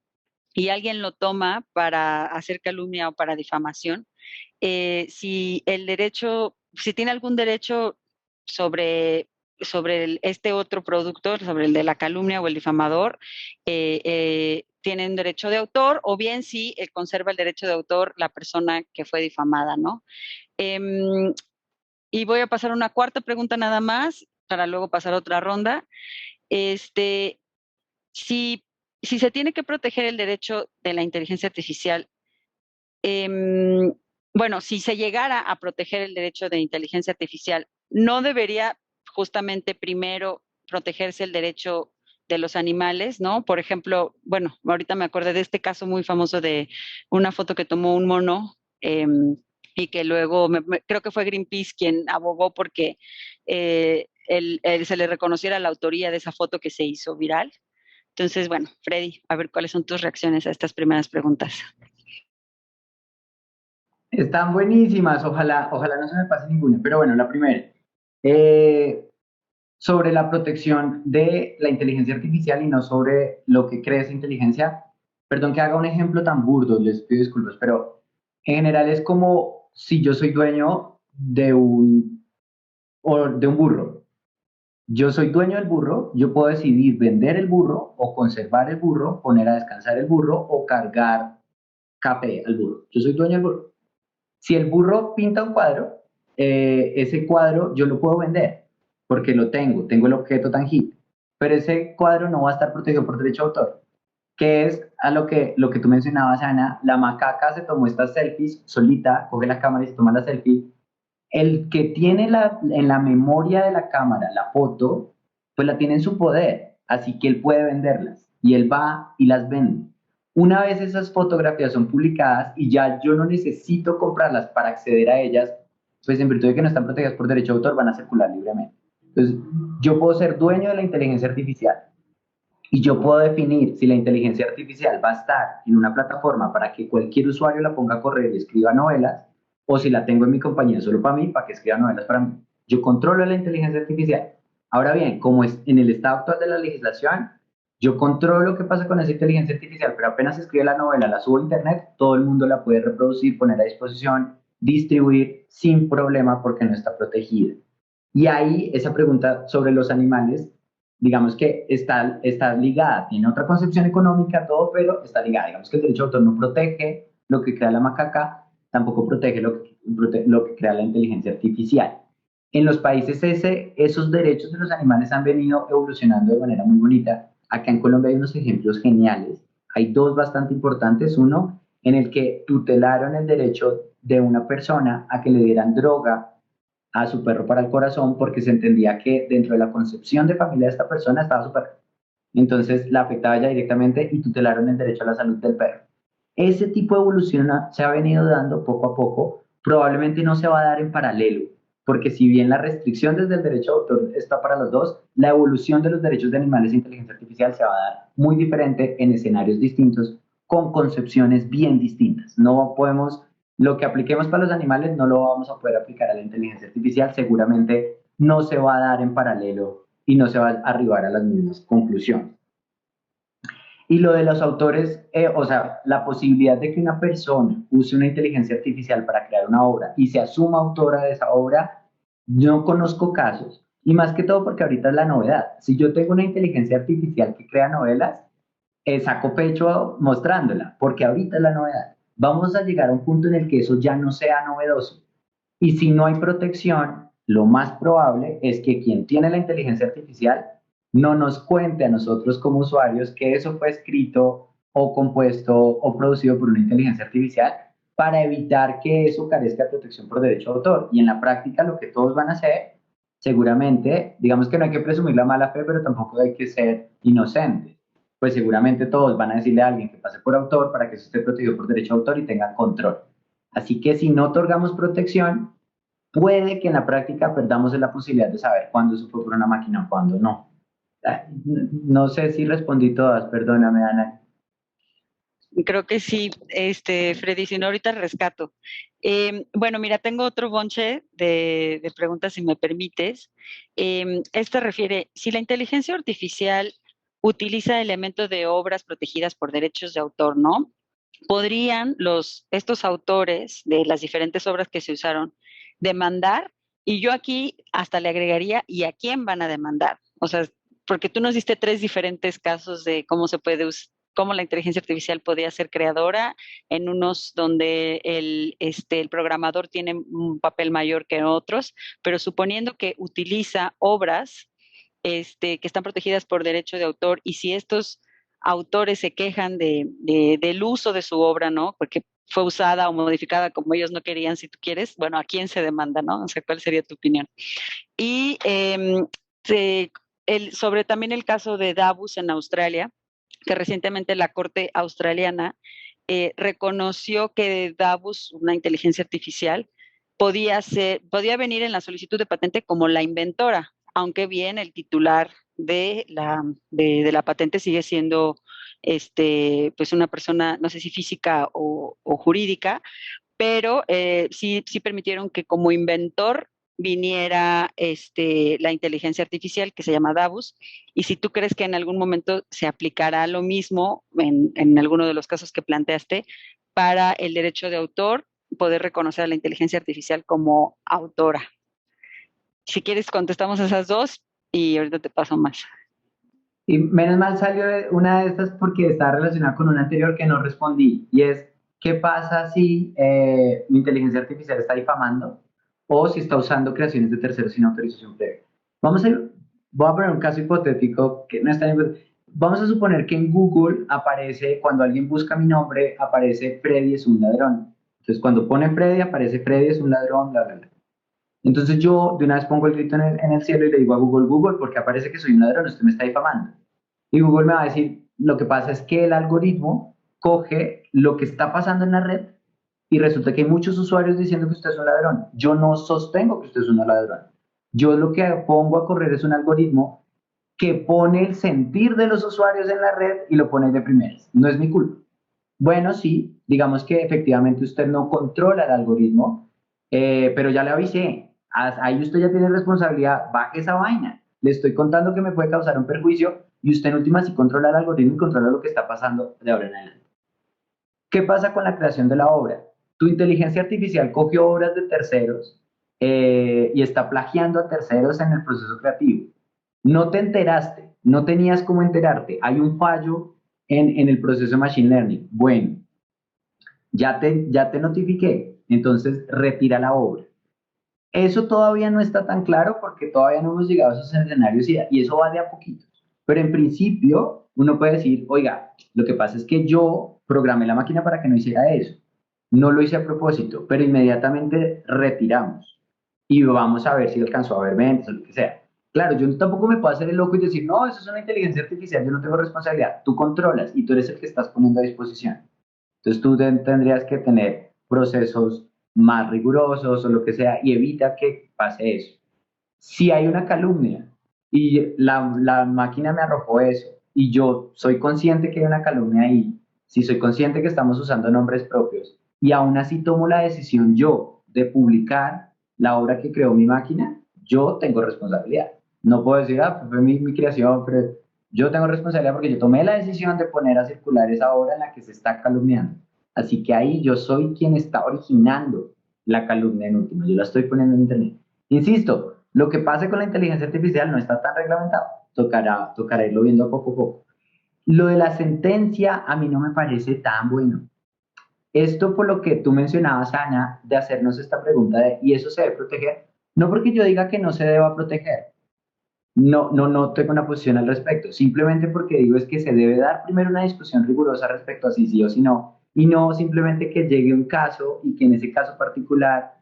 y alguien lo toma para hacer calumnia o para difamación, si el derecho, si tiene algún derecho sobre este otro producto, sobre el de la calumnia o el difamador, tienen derecho de autor, o bien si conserva el derecho de autor la persona que fue difamada, ¿no? Y voy a pasar a una cuarta pregunta nada más, para luego pasar a otra ronda. Este, si se tiene que proteger el derecho de la inteligencia artificial, bueno, si se llegara a proteger el derecho de inteligencia artificial, ¿no debería justamente primero protegerse el derecho de los animales, ¿no? Por ejemplo, bueno, ahorita me acordé de este caso muy famoso de una foto que tomó un mono, y que luego creo que fue Greenpeace quien abogó porque se le reconociera la autoría de esa foto que se hizo viral. Entonces, bueno, Freddy, a ver cuáles son tus reacciones a estas primeras preguntas. Están buenísimas, ojalá no se me pase ninguna, pero bueno, la primera. Sobre la protección de la inteligencia artificial y no sobre lo que cree esa inteligencia. Perdón que haga un ejemplo tan burdo, les pido disculpas, pero en general es como si yo soy dueño de un burro. Yo soy dueño del burro, yo puedo decidir vender el burro o conservar el burro, poner a descansar el burro o cargar café al burro. Yo soy dueño del burro. Si el burro pinta un cuadro, ese cuadro yo lo puedo vender porque tengo el objeto tangible, pero ese cuadro no va a estar protegido por derecho de autor, que es a lo que tú mencionabas, Ana. La macaca se tomó estas selfies solita, coge la cámara y se toma la selfie. El que tiene en la memoria de la cámara la foto, pues la tiene en su poder, así que él puede venderlas y él va y las vende. Una vez esas fotografías son publicadas y ya yo no necesito comprarlas para acceder a ellas, pues en virtud de que no están protegidas por derecho de autor, van a circular libremente. Entonces, yo puedo ser dueño de la inteligencia artificial y yo puedo definir si la inteligencia artificial va a estar en una plataforma para que cualquier usuario la ponga a correr y escriba novelas, o si la tengo en mi compañía solo para mí, para que escriba novelas para mí. Yo controlo la inteligencia artificial. Ahora bien, como es en el estado actual de la legislación, yo controlo lo que pasa con esa inteligencia artificial, pero apenas escribe la novela, la subo a internet, todo el mundo la puede reproducir, poner a disposición, distribuir sin problema porque no está protegida. Y ahí esa pregunta sobre los animales, digamos que está ligada, tiene otra concepción económica, todo, pero está ligada. Digamos que el derecho de autor no protege lo que crea la macaca, tampoco protege lo que crea la inteligencia artificial. En los países esos derechos de los animales han venido evolucionando de manera muy bonita. Acá en Colombia hay unos ejemplos geniales. Hay dos bastante importantes. Uno, en el que tutelaron el derecho de una persona a que le dieran droga a su perro para el corazón porque se entendía que dentro de la concepción de familia de esta persona estaba su perro. Entonces la afectaba ya directamente y tutelaron el derecho a la salud del perro. Ese tipo de evolución se ha venido dando poco a poco, probablemente no se va a dar en paralelo, porque si bien la restricción desde el derecho de autor está para los dos, la evolución de los derechos de animales e inteligencia artificial se va a dar muy diferente en escenarios distintos, con concepciones bien distintas. No podemos, lo que apliquemos para los animales no lo vamos a poder aplicar a la inteligencia artificial, seguramente no se va a dar en paralelo y no se va a arribar a las mismas conclusiones. Y lo de los autores, o sea, la posibilidad de que una persona use una inteligencia artificial para crear una obra y se asuma autora de esa obra, yo conozco casos. Y más que todo porque ahorita es la novedad. Si yo tengo una inteligencia artificial que crea novelas, saco pecho mostrándola, porque ahorita es la novedad. Vamos a llegar a un punto en el que eso ya no sea novedoso. Y si no hay protección, lo más probable es que quien tiene la inteligencia artificial no nos cuente a nosotros como usuarios que eso fue escrito o compuesto o producido por una inteligencia artificial para evitar que eso carezca de protección por derecho de autor. Y en la práctica lo que todos van a hacer, seguramente, digamos que no hay que presumir la mala fe, pero tampoco hay que ser inocentes. Pues seguramente todos van a decirle a alguien que pase por autor para que eso esté protegido por derecho de autor y tengan control. Así que si no otorgamos protección, puede que en la práctica perdamos la posibilidad de saber cuándo eso fue por una máquina o cuándo no. No sé si respondí todas, perdóname, Ana. Creo que sí, Freddy, si no ahorita rescato. Bueno, mira, tengo otro bonche de preguntas, si me permites. Esta refiere, si la inteligencia artificial utiliza elementos de obras protegidas por derechos de autor, ¿no? ¿Podrían estos autores de las diferentes obras que se usaron demandar? Y yo aquí hasta le agregaría, ¿y a quién van a demandar? O sea, porque tú nos diste 3 diferentes casos de cómo se puede cómo la inteligencia artificial podría ser creadora, en unos donde el programador tiene un papel mayor que en otros, pero suponiendo que utiliza obras que están protegidas por derecho de autor, y si estos autores se quejan del uso de su obra, ¿no? Porque fue usada o modificada como ellos no querían, si tú quieres, bueno, ¿a quién se demanda, no? O sea, ¿cuál sería tu opinión? Y sobre también el caso de Davos en Australia, que recientemente la Corte Australiana reconoció que Davos, una inteligencia artificial, podía venir en la solicitud de patente como la inventora, aunque bien el titular de la patente sigue siendo pues una persona, no sé si física o jurídica, pero sí permitieron que como inventor viniera la inteligencia artificial que se llama Davos, y si tú crees que en algún momento se aplicará lo mismo en alguno de los casos que planteaste para el derecho de autor, poder reconocer a la inteligencia artificial como autora. Si quieres contestamos esas dos y ahorita te paso más. Y menos mal salió una de estas porque está relacionada con una anterior que no respondí, y es, ¿qué pasa si mi inteligencia artificial está difamando o si está usando creaciones de terceros sin autorización previa? Voy a poner un caso hipotético que no es tan hipotético. Vamos a suponer que en Google aparece, cuando alguien busca mi nombre, aparece Freddy es un ladrón. Entonces, cuando pone Freddy, aparece Freddy es un ladrón, bla, bla, bla. Entonces yo de una vez pongo el grito en el cielo y le digo a Google, Google, porque aparece que soy un ladrón, usted me está difamando. Y Google me va a decir, lo que pasa es que el algoritmo coge lo que está pasando en la red y resulta que hay muchos usuarios diciendo que usted es un ladrón. Yo no sostengo que usted es un ladrón. Yo lo que pongo a correr es un algoritmo que pone el sentir de los usuarios en la red y lo pone de primeras. No es mi culpa. Bueno, sí, digamos que efectivamente usted no controla el algoritmo, pero ya le avisé. Ahí usted ya tiene responsabilidad, baje esa vaina. Le estoy contando que me puede causar un perjuicio y usted en última sí controla el algoritmo y controla lo que está pasando de ahora en adelante. ¿Qué pasa con la creación de la obra? Tu inteligencia artificial cogió obras de terceros y está plagiando a terceros en el proceso creativo. No te enteraste, no tenías cómo enterarte. Hay un fallo en el proceso de Machine Learning. Bueno, ya te notifiqué, entonces retira la obra. Eso todavía no está tan claro porque todavía no hemos llegado a esos escenarios y eso va de a poquito. Pero en principio, uno puede decir, oiga, lo que pasa es que yo programé la máquina para que no hiciera eso. No lo hice a propósito, pero inmediatamente retiramos y vamos a ver si alcanzó a ver ventas o lo que sea. Claro, yo tampoco me puedo hacer el loco y decir, no, eso es una inteligencia artificial, yo no tengo responsabilidad. Tú controlas y tú eres el que estás poniendo a disposición. Entonces tú tendrías que tener procesos más rigurosos o lo que sea y evita que pase eso. Si hay una calumnia y la máquina me arrojó eso y yo soy consciente que hay una calumnia ahí, si soy consciente que estamos usando nombres propios y aún así tomo la decisión yo de publicar la obra que creó mi máquina, yo tengo responsabilidad. No puedo decir, ah, pues fue mi creación, pero yo tengo responsabilidad porque yo tomé la decisión de poner a circular esa obra en la que se está calumniando. Así que ahí yo soy quien está originando la calumnia en última. Yo la estoy poniendo en internet. Insisto, lo que pase con la inteligencia artificial no está tan reglamentado. Tocará irlo viendo poco a poco. Lo de la sentencia a mí no me parece tan bueno. Esto por lo que tú mencionabas, Ana, de hacernos esta pregunta de, ¿y eso se debe proteger? No porque yo diga que no se deba proteger. No tengo una posición al respecto. Simplemente porque digo es que se debe dar primero una discusión rigurosa respecto a si sí o si no. Y no simplemente que llegue un caso y que en ese caso particular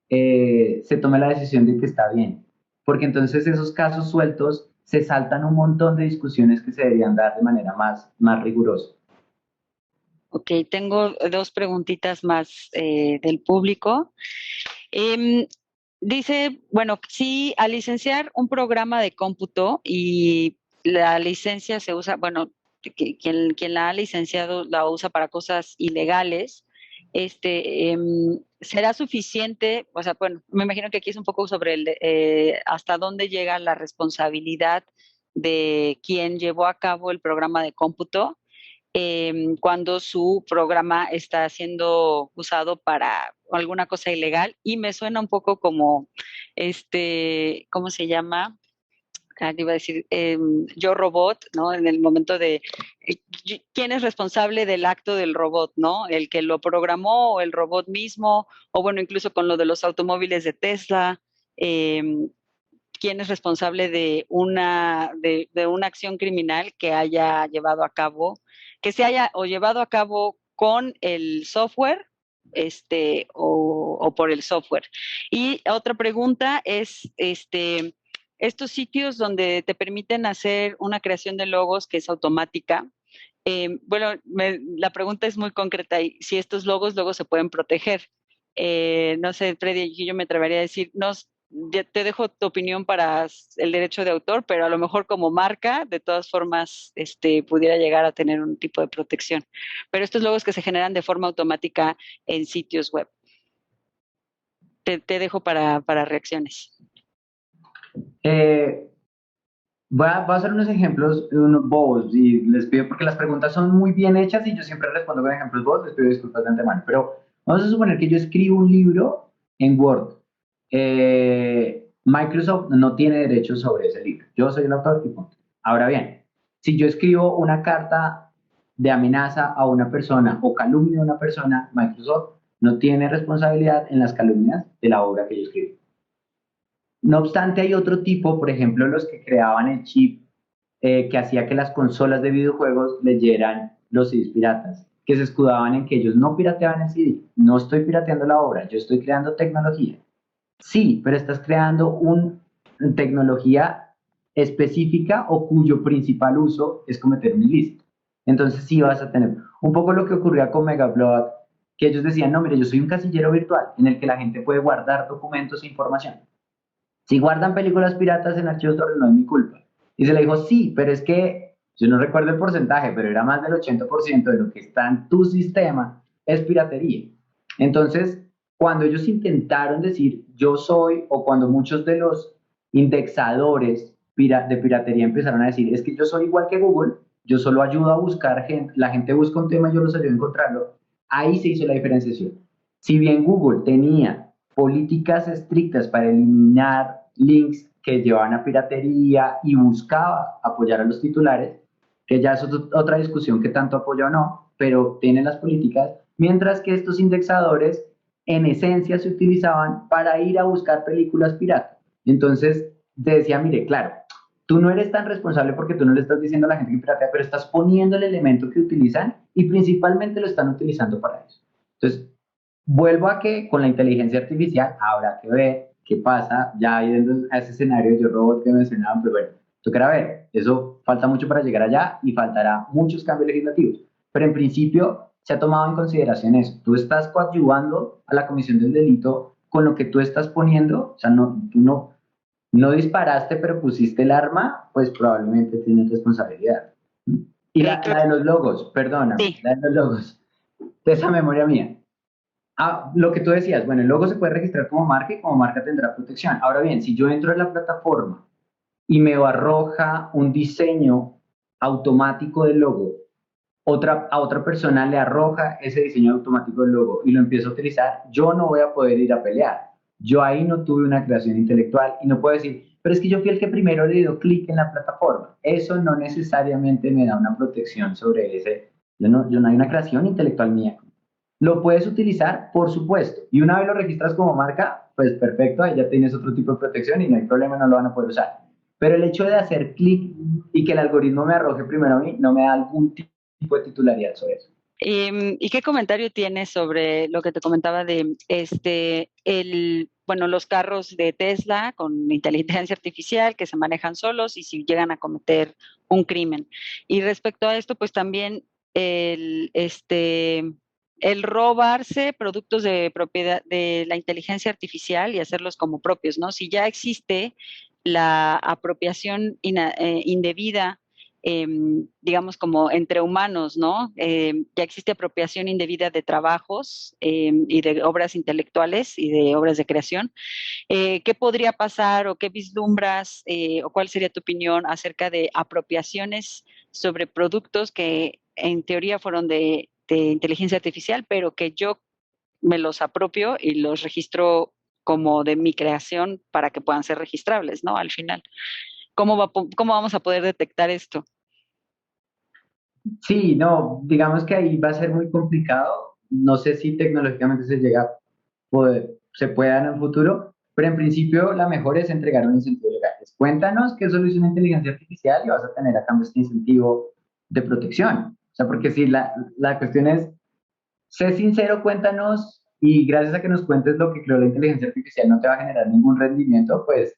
se tome la decisión de que está bien. Porque entonces esos casos sueltos se saltan un montón de discusiones que se deberían dar de manera más rigurosa. Ok, tengo dos preguntitas más del público. Em, Dice, bueno, si al licenciar un programa de cómputo y la licencia se usa, bueno, quien la ha licenciado la usa para cosas ilegales, ¿será suficiente? O sea, bueno, me imagino que aquí es un poco sobre hasta dónde llega la responsabilidad de quien llevó a cabo el programa de cómputo cuando su programa está siendo usado para alguna cosa ilegal y me suena un poco como ¿cómo se llama? Iba a decir Yo Robot, ¿no? En el momento de quién es responsable del acto del robot, ¿no? El que lo programó o el robot mismo, o bueno, incluso con lo de los automóviles de Tesla, eh, quién es responsable de una acción criminal que haya llevado a cabo, que se haya o llevado a cabo con el software, o por el software. Y otra pregunta es, estos sitios donde te permiten hacer una creación de logos que es automática. Bueno, la pregunta es muy concreta y si estos logos luego se pueden proteger. No sé, Freddy, yo me atrevería a decir, no, ya te dejo tu opinión para el derecho de autor, pero a lo mejor como marca, de todas formas, pudiera llegar a tener un tipo de protección. Pero estos logos que se generan de forma automática en sitios web. Te dejo para reacciones. Voy a hacer unos ejemplos unos bobos y les pido, porque las preguntas son muy bien hechas y yo siempre respondo con ejemplos bobos, les pido disculpas de antemano, pero vamos a suponer que yo escribo un libro en Word. Microsoft no tiene derechos sobre ese libro. Yo soy el autor y punto. Ahora bien, si yo escribo una carta de amenaza a una persona o calumnio a una persona, Microsoft no tiene responsabilidad en las calumnias de la obra que yo escribo. No obstante, hay otro tipo, por ejemplo, los que creaban el chip que hacía que las consolas de videojuegos leyeran los CDs piratas, que se escudaban en que ellos no pirateaban el CD. No estoy pirateando la obra, yo estoy creando tecnología. Sí, pero estás creando una tecnología específica o cuyo principal uso es cometer un ilícito. Entonces sí vas a tener un poco lo que ocurría con Megablood, que ellos decían, no, mire, yo soy un casillero virtual en el que la gente puede guardar documentos e información. Si guardan películas piratas en archivos torrent, no es mi culpa. Y se le dijo, sí, pero es que yo no recuerdo el porcentaje, pero era más del 80% de lo que está en tu sistema es piratería. Entonces, cuando ellos intentaron decir yo soy, o cuando muchos de los indexadores de piratería empezaron a decir es que yo soy igual que Google, yo solo ayudo a buscar gente, la gente busca un tema y yo los ayudo a encontrarlo, ahí se hizo la diferenciación. Si bien Google tenía políticas estrictas para eliminar links que llevaban a piratería y buscaba apoyar a los titulares, que ya es otra discusión que tanto apoya o no, pero tiene las políticas, mientras que estos indexadores en esencia se utilizaban para ir a buscar películas pirata. Entonces te decía, mire, claro, tú no eres tan responsable porque tú no le estás diciendo a la gente que piratea, pero estás poniendo el elemento que utilizan y principalmente lo están utilizando para eso. Entonces, vuelvo a que con la inteligencia artificial habrá que ver qué pasa, ya yendo a ese escenario de Yo Robot que mencionaban, pues bueno, tocará ver, eso falta mucho para llegar allá y faltará muchos cambios legislativos, pero en principio se ha tomado en consideración eso, tú estás coadyuvando a la comisión del delito con lo que tú estás poniendo, o sea, tú no disparaste pero pusiste el arma, pues probablemente tienes responsabilidad. Y la de los logos, perdóname, Sí. la de los logos, de esa memoria mía. Lo que tú decías, bueno, el logo se puede registrar como marca y como marca tendrá protección. Ahora bien, si yo entro en la plataforma y me arroja un diseño automático del logo, a otra persona le arroja ese diseño automático del logo y lo empiezo a utilizar, yo no voy a poder ir a pelear. Yo ahí no tuve una creación intelectual y no puedo decir, pero es que yo fui el que primero le dio clic en la plataforma. Eso no necesariamente me da una protección sobre ese. Yo no hay una creación intelectual mía. ¿Lo puedes utilizar? Por supuesto. Y una vez lo registras como marca, pues perfecto, ahí ya tienes otro tipo de protección y no hay problema, no lo van a poder usar. Pero el hecho de hacer clic y que el algoritmo me arroje primero a mí, no me da algún tipo de titularidad sobre eso. ¿Y qué comentario tienes sobre lo que te comentaba de los carros de Tesla con inteligencia artificial que se manejan solos y si llegan a cometer un crimen? Y respecto a esto, pues también el robarse productos de propiedad de la inteligencia artificial y hacerlos como propios, ¿no? Si ya existe la apropiación indebida, digamos, como entre humanos, ¿no? Ya existe apropiación indebida de trabajos y de obras intelectuales y de obras de creación. ¿Qué podría pasar o qué vislumbras o cuál sería tu opinión acerca de apropiaciones sobre productos que en teoría fueron de inteligencia artificial, pero que yo me los apropio y los registro como de mi creación para que puedan ser registrables, ¿no? Al final. ¿Cómo vamos a poder detectar esto? Sí, no, digamos que ahí va a ser muy complicado. No sé si tecnológicamente se pueda en el futuro, pero en principio la mejor es entregar un incentivo legal. Cuéntanos qué solución de inteligencia artificial y vas a tener a cambio este incentivo de protección. O sea, porque si la cuestión es, sé sincero, cuéntanos y gracias a que nos cuentes lo que creó la inteligencia artificial no te va a generar ningún rendimiento, pues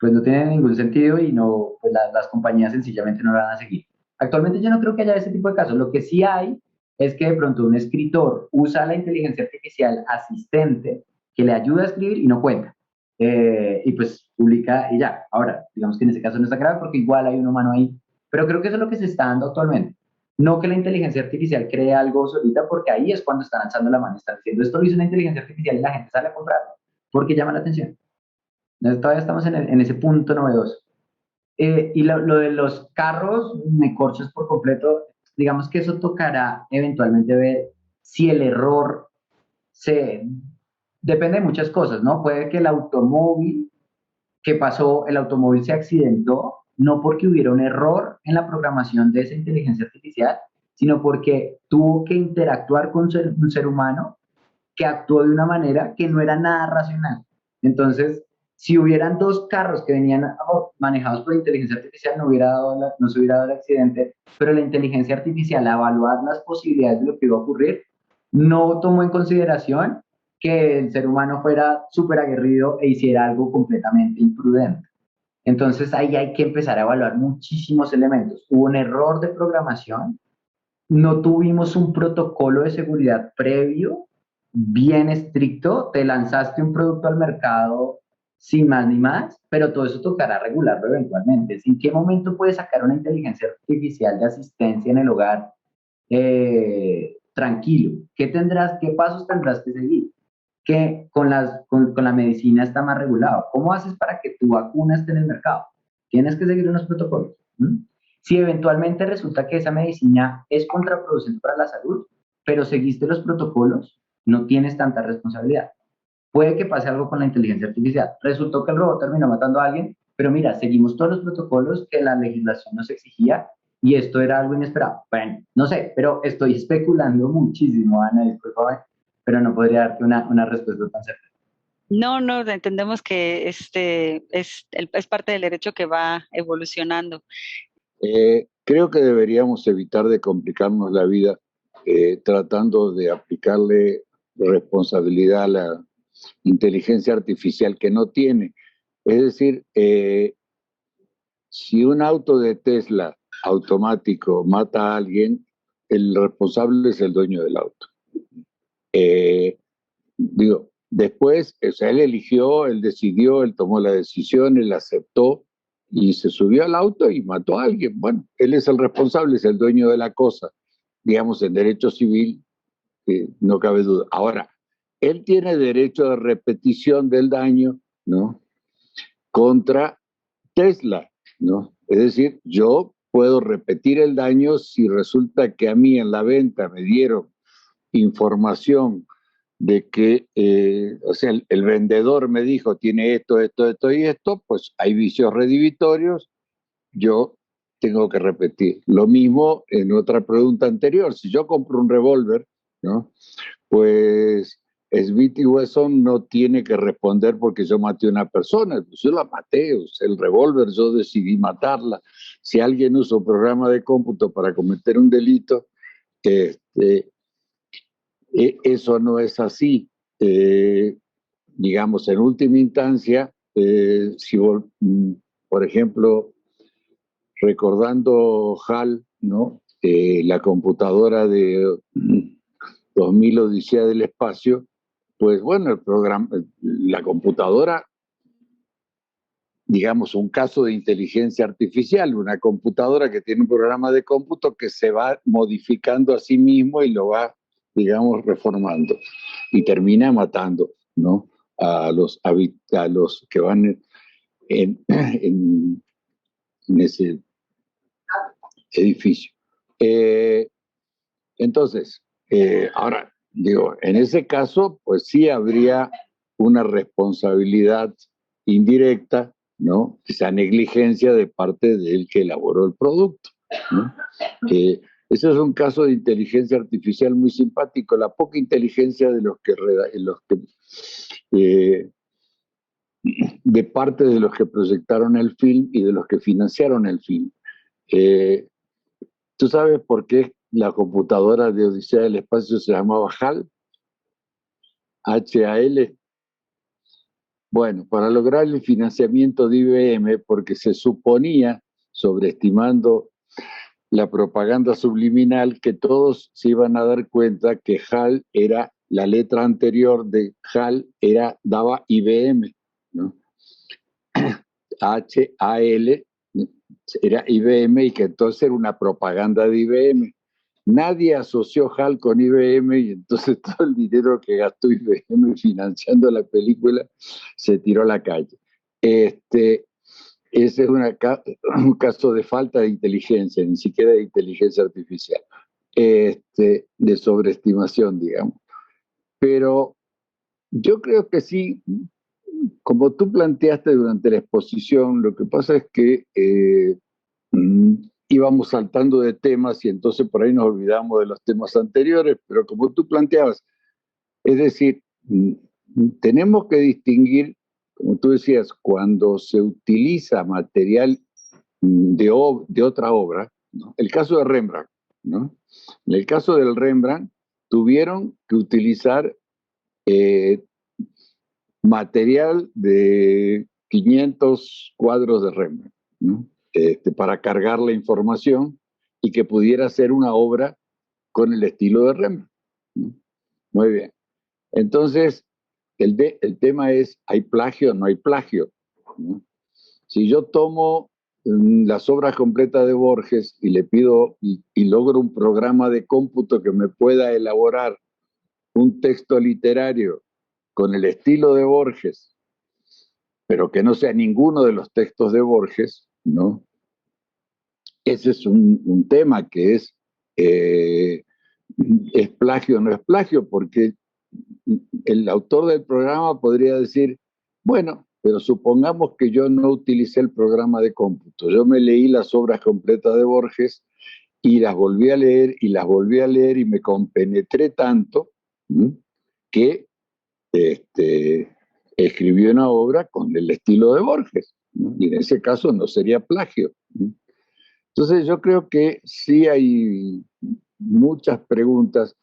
no tiene ningún sentido y no, pues las compañías sencillamente no la van a seguir. Actualmente yo no creo que haya ese tipo de casos. Lo que sí hay es que de pronto un escritor usa la inteligencia artificial asistente que le ayuda a escribir y no cuenta. Y pues publica y ya. Ahora, digamos que en ese caso no está grave porque igual hay un humano ahí. Pero creo que eso es lo que se está dando actualmente. No que la inteligencia artificial cree algo solita porque ahí es cuando están alzando la mano. Están diciendo, esto lo hizo una inteligencia artificial y la gente sale a comprarlo porque llama la atención. Todavía estamos en ese punto novedoso. Y lo de los carros, me corchas por completo. Digamos que eso tocará eventualmente ver si el error se... Depende de muchas cosas, ¿no? Puede que el automóvil que pasó, el automóvil se accidentó, no porque hubiera un error en la programación de esa inteligencia artificial, sino porque tuvo que interactuar con un ser humano que actuó de una manera que no era nada racional. Entonces, si hubieran dos carros que venían manejados por inteligencia artificial, no se hubiera dado el accidente, pero la inteligencia artificial, a evaluar las posibilidades de lo que iba a ocurrir, no tomó en consideración que el ser humano fuera súper aguerrido e hiciera algo completamente imprudente. Entonces ahí hay que empezar a evaluar muchísimos elementos. Hubo un error de programación, no tuvimos un protocolo de seguridad previo bien estricto, te lanzaste un producto al mercado sin más ni más, pero todo eso tocará regularlo eventualmente. ¿En qué momento puedes sacar una inteligencia artificial de asistencia en el hogar tranquilo? ¿Qué pasos tendrás que seguir? Que con la medicina está más regulado. ¿Cómo haces para que tu vacuna esté en el mercado? Tienes que seguir unos protocolos. Si eventualmente resulta que esa medicina es contraproducente para la salud, pero seguiste los protocolos, no tienes tanta responsabilidad. Puede que pase algo con la inteligencia artificial. Resultó que el robot terminó matando a alguien, pero mira, seguimos todos los protocolos que la legislación nos exigía y esto era algo inesperado. Bueno, no sé, pero estoy especulando muchísimo, Ana, discúlpame, pero no podría darte una respuesta tan certera. No, no, entendemos que es parte del derecho que va evolucionando. Creo que deberíamos evitar de complicarnos la vida tratando de aplicarle responsabilidad a la inteligencia artificial que no tiene. Es decir, si un auto de Tesla automático mata a alguien, el responsable es el dueño del auto. Digo, después, o sea, él eligió, él decidió, él tomó la decisión, él aceptó y se subió al auto y mató a alguien. Bueno, él es el responsable, es el dueño de la cosa. Digamos, en derecho civil no cabe duda. Ahora, él tiene derecho de repetición del daño, ¿no? Contra Tesla, ¿no? Es decir, yo puedo repetir el daño si resulta que a mí en la venta me dieron información de que, o sea, el vendedor me dijo, tiene esto, esto, esto y esto, pues hay vicios redivitorios, yo tengo que repetir. Lo mismo en otra pregunta anterior, si yo compro un revólver, ¿no? Pues Smith y Wesson no tiene que responder porque yo maté a una persona, pues yo la maté, o sea, el revólver yo decidí matarla. Si alguien usa un programa de cómputo para cometer un delito, eso no es así. Digamos, en última instancia, si por ejemplo, recordando HAL, ¿no? La computadora de 2000 Odisea del Espacio, pues bueno, el programa, la computadora, digamos, un caso de inteligencia artificial, una computadora que tiene un programa de cómputo que se va modificando a sí mismo y lo va, digamos, reformando y termina matando, ¿no? A los que van en ese edificio. Entonces, ahora, digo, en ese caso, pues sí habría una responsabilidad indirecta, ¿no? Esa negligencia de parte del que elaboró el producto, ¿no? Ese es un caso de inteligencia artificial muy simpático, la poca inteligencia de de parte de los que proyectaron el film y de los que financiaron el film. ¿Tú sabes por qué la computadora de Odisea del Espacio se llamaba HAL? HAL. Bueno, para lograr el financiamiento de IBM, porque se suponía, sobreestimando la propaganda subliminal, que todos se iban a dar cuenta que HAL era, la letra anterior de HAL daba IBM, ¿no? HAL era IBM y que entonces era una propaganda de IBM. Nadie asoció HAL con IBM y entonces todo el dinero que gastó IBM financiando la película se tiró a la calle. Ese es un caso de falta de inteligencia, ni siquiera de inteligencia artificial, de sobreestimación, digamos. Pero yo creo que sí, como tú planteaste durante la exposición, lo que pasa es que íbamos saltando de temas y entonces por ahí nos olvidamos de los temas anteriores, pero como tú planteabas, es decir, tenemos que distinguir, como tú decías, cuando se utiliza material de otra obra, ¿no? El caso de Rembrandt, ¿no? En el caso del Rembrandt, tuvieron que utilizar material de 500 cuadros de Rembrandt, ¿no? Para cargar la información y que pudiera ser una obra con el estilo de Rembrandt, ¿no? Muy bien. Entonces, el tema es, ¿hay plagio o no hay plagio? ¿No? Si yo tomo las obras completas de Borges y le pido y logro un programa de cómputo que me pueda elaborar un texto literario con el estilo de Borges, pero que no sea ninguno de los textos de Borges, ¿no? Ese es un tema que ¿es plagio o no es plagio? Porque el autor del programa podría decir, bueno, pero supongamos que yo no utilicé el programa de cómputo. Yo me leí las obras completas de Borges y las volví a leer y las volví a leer y me compenetré tanto, ¿m?, que escribí una obra con el estilo de Borges, ¿no? Y en ese caso no sería plagio, ¿no? Entonces yo creo que sí hay muchas preguntas.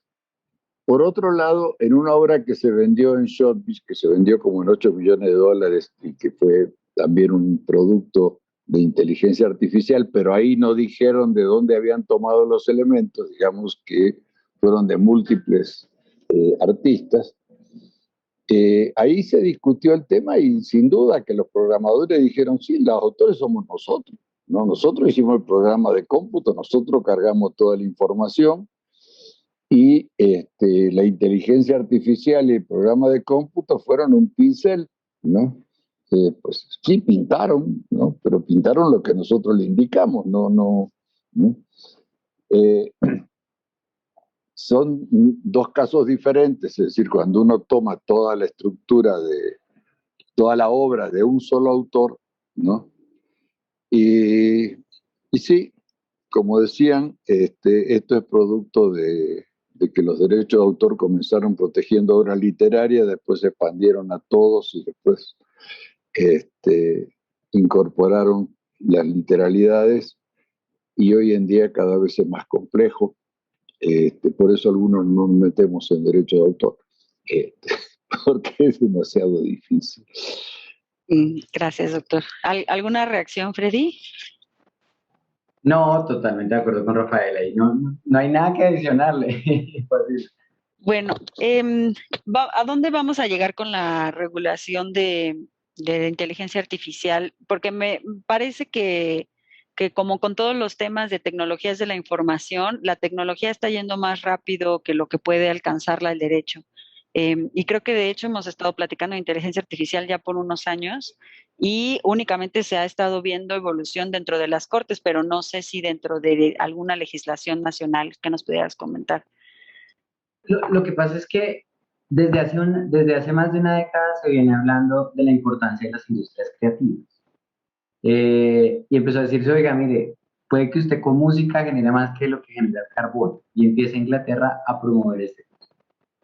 Por otro lado, en una obra que se vendió en Sotheby's, que se vendió como en $8 millones y que fue también un producto de inteligencia artificial, pero ahí no dijeron de dónde habían tomado los elementos, digamos que fueron de múltiples artistas. Ahí se discutió el tema y sin duda que los programadores dijeron, sí, los autores somos nosotros, ¿no? Nosotros hicimos el programa de cómputo, nosotros cargamos toda la información y la inteligencia artificial y el programa de cómputo fueron un pincel, ¿no? Pues sí pintaron, ¿no? Pero pintaron lo que nosotros le indicamos, ¿no? Eh, Son dos casos diferentes, es decir, cuando uno toma toda la estructura de toda la obra de un solo autor, ¿no? Y sí, como decían, esto es producto de que los derechos de autor comenzaron protegiendo obras literarias, después se expandieron a todos y después incorporaron las literalidades y hoy en día cada vez es más complejo. Por eso algunos no nos metemos en derecho de autor, porque es demasiado difícil. Gracias, doctor. ¿Alguna reacción, Freddy? No, totalmente de acuerdo con Rafaela. Y no hay nada que adicionarle. Bueno, ¿a dónde vamos a llegar con la regulación de inteligencia artificial? Porque me parece que como con todos los temas de tecnologías de la información, la tecnología está yendo más rápido que lo que puede alcanzarla el derecho. Y creo que de hecho hemos estado platicando de inteligencia artificial ya por unos años y únicamente se ha estado viendo evolución dentro de las cortes, pero no sé si dentro de alguna legislación nacional que nos pudieras comentar. Lo que pasa es que desde hace más de una década se viene hablando de la importancia de las industrias creativas. Y empezó a decirse, oiga, mire, puede que usted con música genere más que lo que genera el carbón. Y empieza Inglaterra a promover este.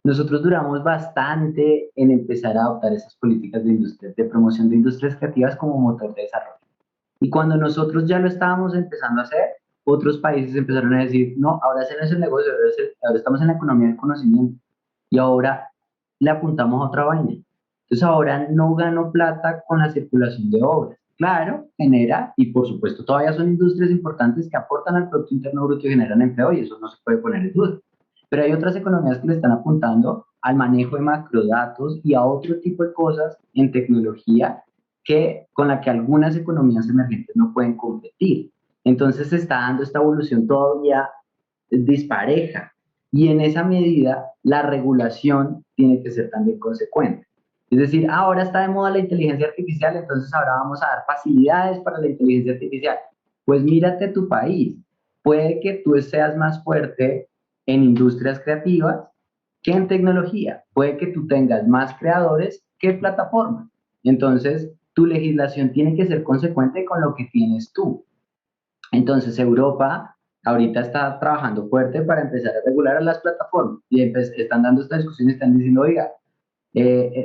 Nosotros duramos bastante en empezar a adoptar esas políticas de promoción de industrias creativas como motor de desarrollo. Y cuando nosotros ya lo estábamos empezando a hacer, otros países empezaron a decir, no, ahora ese no es el negocio, ahora estamos en la economía del conocimiento. Y ahora le apuntamos a otra vaina. Entonces ahora no gano plata con la circulación de obras. Claro, genera, y por supuesto todavía son industrias importantes que aportan al Producto Interno Bruto y generan empleo, y eso no se puede poner en duda. Pero hay otras economías que le están apuntando al manejo de macrodatos y a otro tipo de cosas en tecnología con la que algunas economías emergentes no pueden competir. Entonces se está dando esta evolución todavía dispareja. Y en esa medida, la regulación tiene que ser también consecuente. Es decir, ahora está de moda la inteligencia artificial, entonces ahora vamos a dar facilidades para la inteligencia artificial. Pues mírate tu país. Puede que tú seas más fuerte en industrias creativas que en tecnología. Puede que tú tengas más creadores que plataformas. Entonces, tu legislación tiene que ser consecuente con lo que tienes tú. Entonces, Europa ahorita está trabajando fuerte para empezar a regular a las plataformas y están dando esta discusión y están diciendo, oiga,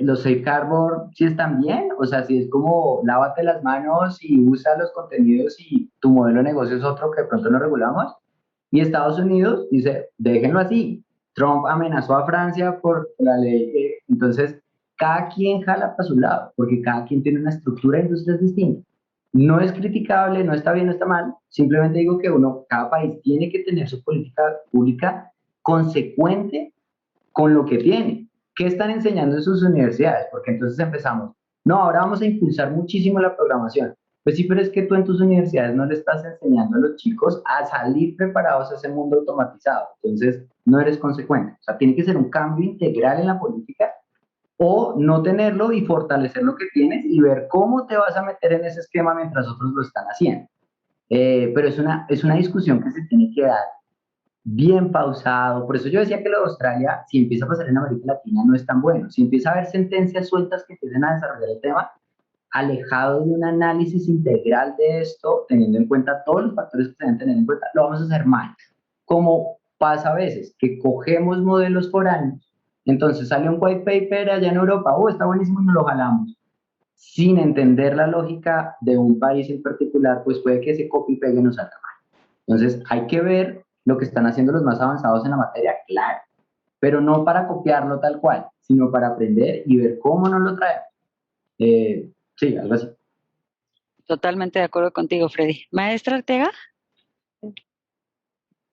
los safe harbor sí están bien, o sea, si es como lávate las manos y usa los contenidos y tu modelo de negocio es otro que de pronto no regulamos. Y Estados Unidos dice, déjenlo así. Trump amenazó a Francia por la ley. Entonces, cada quien jala para su lado, porque cada quien tiene una estructura de industrias distinta. No es criticable, no está bien, no está mal. Simplemente digo que cada país tiene que tener su política pública consecuente con lo que tiene. ¿Qué están enseñando en sus universidades? Porque entonces empezamos, no, ahora vamos a impulsar muchísimo la programación. Pues sí, pero es que tú en tus universidades no le estás enseñando a los chicos a salir preparados a ese mundo automatizado. Entonces, no eres consecuente. O sea, tiene que ser un cambio integral en la política o no tenerlo y fortalecer lo que tienes y ver cómo te vas a meter en ese esquema mientras otros lo están haciendo. Pero es una discusión que se tiene que dar bien pausado. Por eso yo decía que lo de Australia, si empieza a pasar en América Latina, no es tan bueno. Si empieza a haber sentencias sueltas que empiecen a desarrollar el tema, alejado de un análisis integral de esto, teniendo en cuenta todos los factores que se deben tener en cuenta, lo vamos a hacer mal. Como pasa a veces, que cogemos modelos foráneos, entonces sale un white paper allá en Europa, está buenísimo y nos lo jalamos. Sin entender la lógica de un país en particular, pues puede que ese copy y pegue nos salga mal. Entonces hay que ver lo que están haciendo los más avanzados en la materia, claro, pero no para copiarlo tal cual, sino para aprender y ver cómo nos lo traemos. Sí, algo así. Totalmente de acuerdo contigo, Freddy. Maestra Ortega.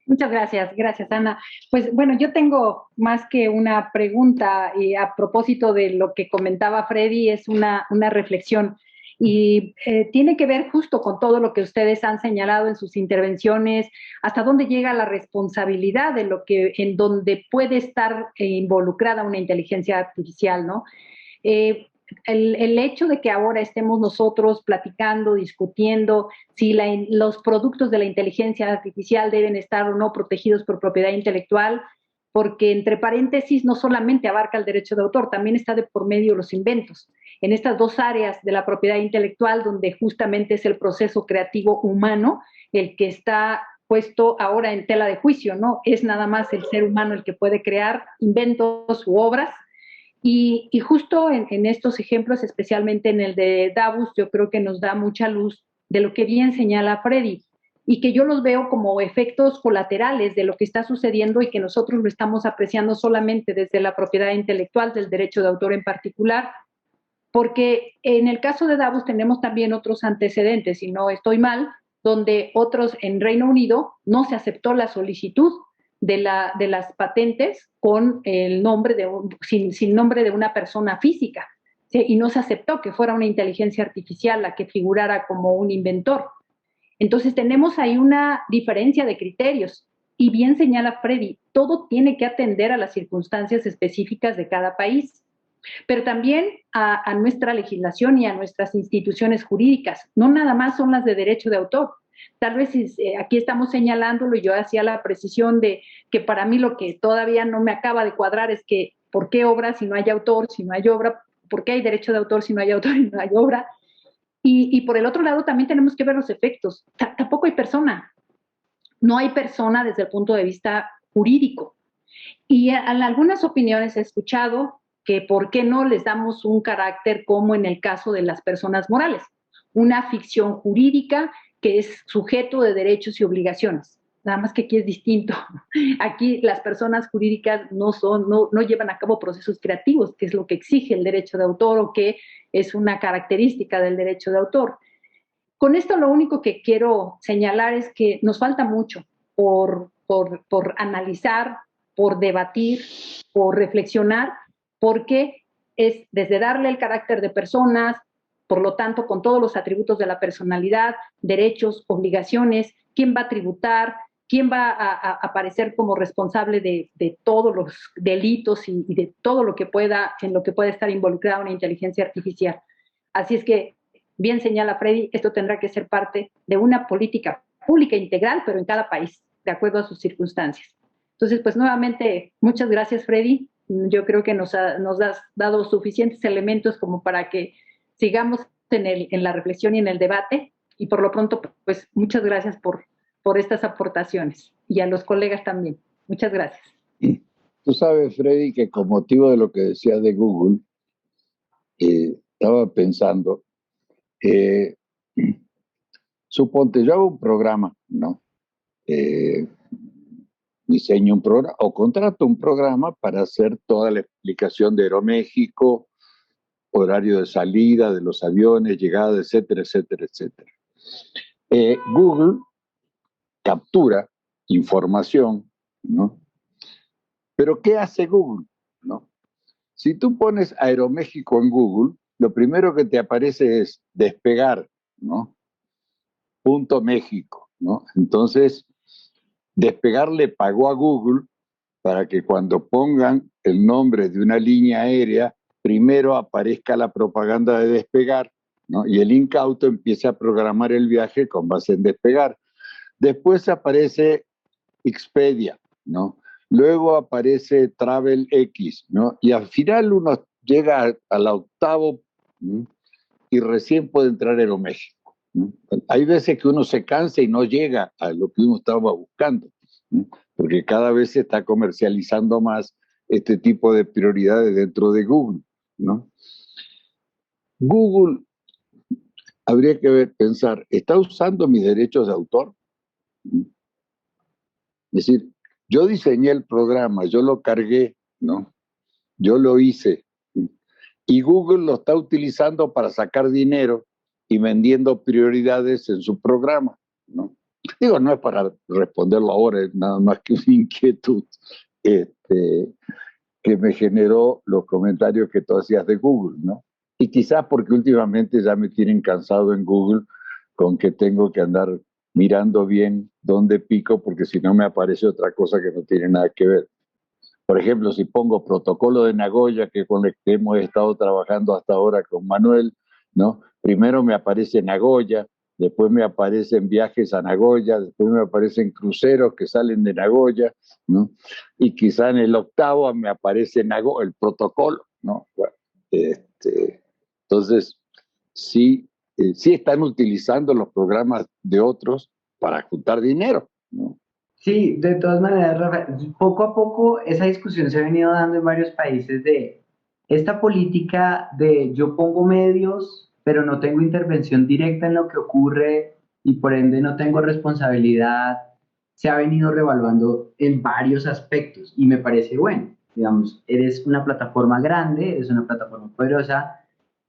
Muchas gracias Ana. Pues bueno, yo tengo más que una pregunta a propósito de lo que comentaba Freddy, es una reflexión y tiene que ver justo con todo lo que ustedes han señalado en sus intervenciones, hasta dónde llega la responsabilidad de lo que, en donde puede estar involucrada una inteligencia artificial, ¿no? El hecho de que ahora estemos nosotros platicando, discutiendo si los productos de la inteligencia artificial deben estar o no protegidos por propiedad intelectual, porque entre paréntesis no solamente abarca el derecho de autor, también está de por medio los inventos. En estas dos áreas de la propiedad intelectual, donde justamente es el proceso creativo humano el que está puesto ahora en tela de juicio, ¿no? Es nada más el ser humano el que puede crear inventos u obras. Y justo en estos ejemplos, especialmente en el de Davos, yo creo que nos da mucha luz de lo que bien señala Freddy y que yo los veo como efectos colaterales de lo que está sucediendo y que nosotros lo estamos apreciando solamente desde la propiedad intelectual, del derecho de autor en particular, porque en el caso de Davos tenemos también otros antecedentes, si no estoy mal, donde otros en Reino Unido no se aceptó la solicitud de las patentes con el nombre sin nombre de una persona física, ¿sí? Y no se aceptó que fuera una inteligencia artificial la que figurara como un inventor. Entonces tenemos ahí una diferencia de criterios. Y bien señala Freddy, todo tiene que atender a las circunstancias específicas de cada país, pero también a nuestra legislación y a nuestras instituciones jurídicas. No nada más son las de derecho de autor. Tal vez aquí estamos señalándolo y yo hacía la precisión de que para mí lo que todavía no me acaba de cuadrar es que ¿por qué obra si no hay autor, si no hay obra? ¿Por qué hay derecho de autor si no hay autor y no hay obra? Y por el otro lado también tenemos que ver los efectos. Tampoco hay persona. No hay persona desde el punto de vista jurídico. Y en algunas opiniones he escuchado que por qué no les damos un carácter como en el caso de las personas morales, una ficción jurídica que es sujeto de derechos y obligaciones. Nada más que aquí es distinto. Aquí las personas jurídicas no llevan a cabo procesos creativos, que es lo que exige el derecho de autor o que es una característica del derecho de autor. Con esto lo único que quiero señalar es que nos falta mucho por analizar, por debatir, por reflexionar, porque es desde darle el carácter de personas, por lo tanto, con todos los atributos de la personalidad, derechos, obligaciones, quién va a tributar, quién va a aparecer como responsable de todos los delitos y de todo lo que pueda, en lo que pueda estar involucrada una inteligencia artificial. Así es que, bien señala Freddy, esto tendrá que ser parte de una política pública integral, pero en cada país, de acuerdo a sus circunstancias. Entonces, pues nuevamente, muchas gracias, Freddy. Yo creo que nos has dado suficientes elementos como para que sigamos en la reflexión y en el debate. Y por lo pronto, pues muchas gracias por estas aportaciones. Y a los colegas también. Muchas gracias. Tú sabes, Freddy, que con motivo de lo que decías de Google, estaba pensando, suponte, yo hago un programa, ¿no? Diseño un programa o contrato un programa para hacer toda la explicación de Aeroméxico, horario de salida de los aviones, llegada, etcétera, etcétera, etcétera. Google captura información, ¿no? Pero ¿qué hace Google? ¿No? Si tú pones Aeroméxico en Google, lo primero que te aparece es despegar, ¿no? Punto México, ¿no? Entonces, Despegar le pagó a Google para que cuando pongan el nombre de una línea aérea, primero aparezca la propaganda de Despegar, ¿no? Y el incauto empiece a programar el viaje con base en Despegar. Después aparece Expedia, ¿no? Luego aparece Travel X, ¿no? Y al final uno llega al octavo, ¿no? y recién puede entrar Aeroméxico, ¿no? Hay veces que uno se cansa y no llega a lo que uno estaba buscando, ¿no? Porque cada vez se está comercializando más este tipo de prioridades dentro de Google, ¿no? Google, habría que pensar, ¿está usando mis derechos de autor? Es decir, yo diseñé el programa, yo lo cargué, ¿no? Yo lo hice. Y Google lo está utilizando para sacar dinero y vendiendo prioridades en su programa, ¿no? Digo, no es para responderlo ahora, es nada más que una inquietud que me generó los comentarios que tú hacías de Google, ¿no? Y quizás porque últimamente ya me tienen cansado en Google con que tengo que andar mirando bien dónde pico, porque si no me aparece otra cosa que no tiene nada que ver. Por ejemplo, si pongo protocolo de Nagoya, que con el que hemos estado trabajando hasta ahora con Manuel, ¿no? Primero me aparece Nagoya, después me aparecen viajes a Nagoya, después me aparecen cruceros que salen de Nagoya, ¿no? Y quizá en el octavo me aparece Nagoya, el protocolo, ¿no? Bueno, entonces, sí, sí están utilizando los programas de otros para juntar dinero, ¿no? Sí, de todas maneras, Rafa, poco a poco esa discusión se ha venido dando en varios países de esta política de yo pongo medios, pero no tengo intervención directa en lo que ocurre y por ende no tengo responsabilidad, se ha venido revaluando en varios aspectos y me parece bueno. Digamos, eres una plataforma grande, eres una plataforma poderosa,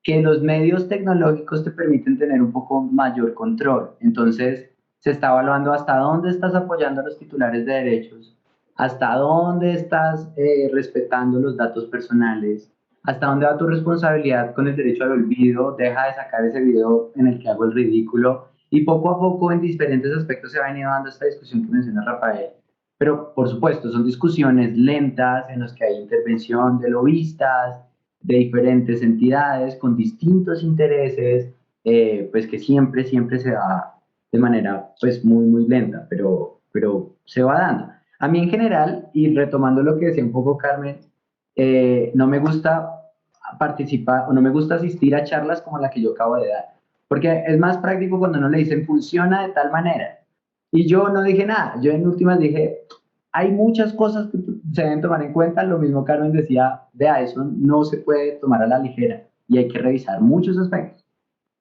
que los medios tecnológicos te permiten tener un poco mayor control. Entonces, se está evaluando hasta dónde estás apoyando a los titulares de derechos, hasta dónde estás respetando los datos personales, hasta dónde va tu responsabilidad con el derecho al olvido, deja de sacar ese video en el que hago el ridículo, y poco a poco en diferentes aspectos se va venido dando esta discusión que menciona Rafael. Pero, por supuesto, son discusiones lentas en las que hay intervención de lobistas, de diferentes entidades con distintos intereses, pues que siempre se da de manera pues muy lenta, pero se va dando. A mí en general, y retomando lo que decía un poco Carmen, no me gusta participar o no me gusta asistir a charlas como la que yo acabo de dar, porque es más práctico cuando no le dicen funciona de tal manera. Y yo no dije nada, yo en últimas dije, hay muchas cosas que se deben tomar en cuenta, lo mismo Carmen decía, vea, eso no se puede tomar a la ligera y hay que revisar muchos aspectos.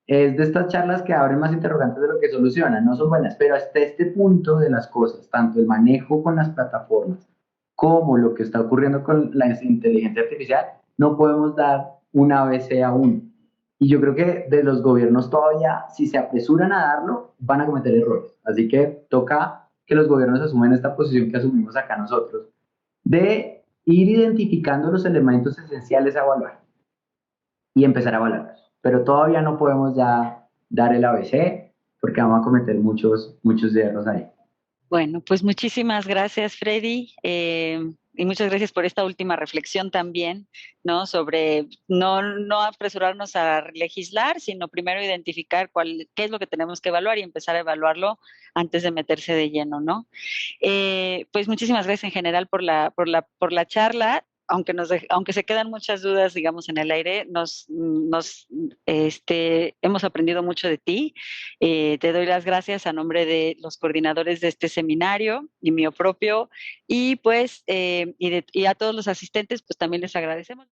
Es de estas charlas que abren más interrogantes de lo que solucionan, no son buenas, pero hasta este punto de las cosas, tanto el manejo con las plataformas como lo que está ocurriendo con la inteligencia artificial, no podemos dar un ABC aún. Y yo creo que de los gobiernos todavía, si se apresuran a darlo, van a cometer errores. Así que toca que los gobiernos asumen esta posición que asumimos acá nosotros, de ir identificando los elementos esenciales a evaluar y empezar a evaluarlos. Pero todavía no podemos ya dar el ABC porque vamos a cometer muchos errores ahí. Bueno, pues muchísimas gracias, Freddy, y muchas gracias por esta última reflexión también, ¿no? Sobre no apresurarnos a legislar, sino primero identificar qué es lo que tenemos que evaluar y empezar a evaluarlo antes de meterse de lleno, ¿no? Pues muchísimas gracias en general por la charla. Aunque se quedan muchas dudas, digamos, en el aire, hemos aprendido mucho de ti. Te doy las gracias a nombre de los coordinadores de este seminario y mío propio, y pues, y a todos los asistentes, pues también les agradecemos.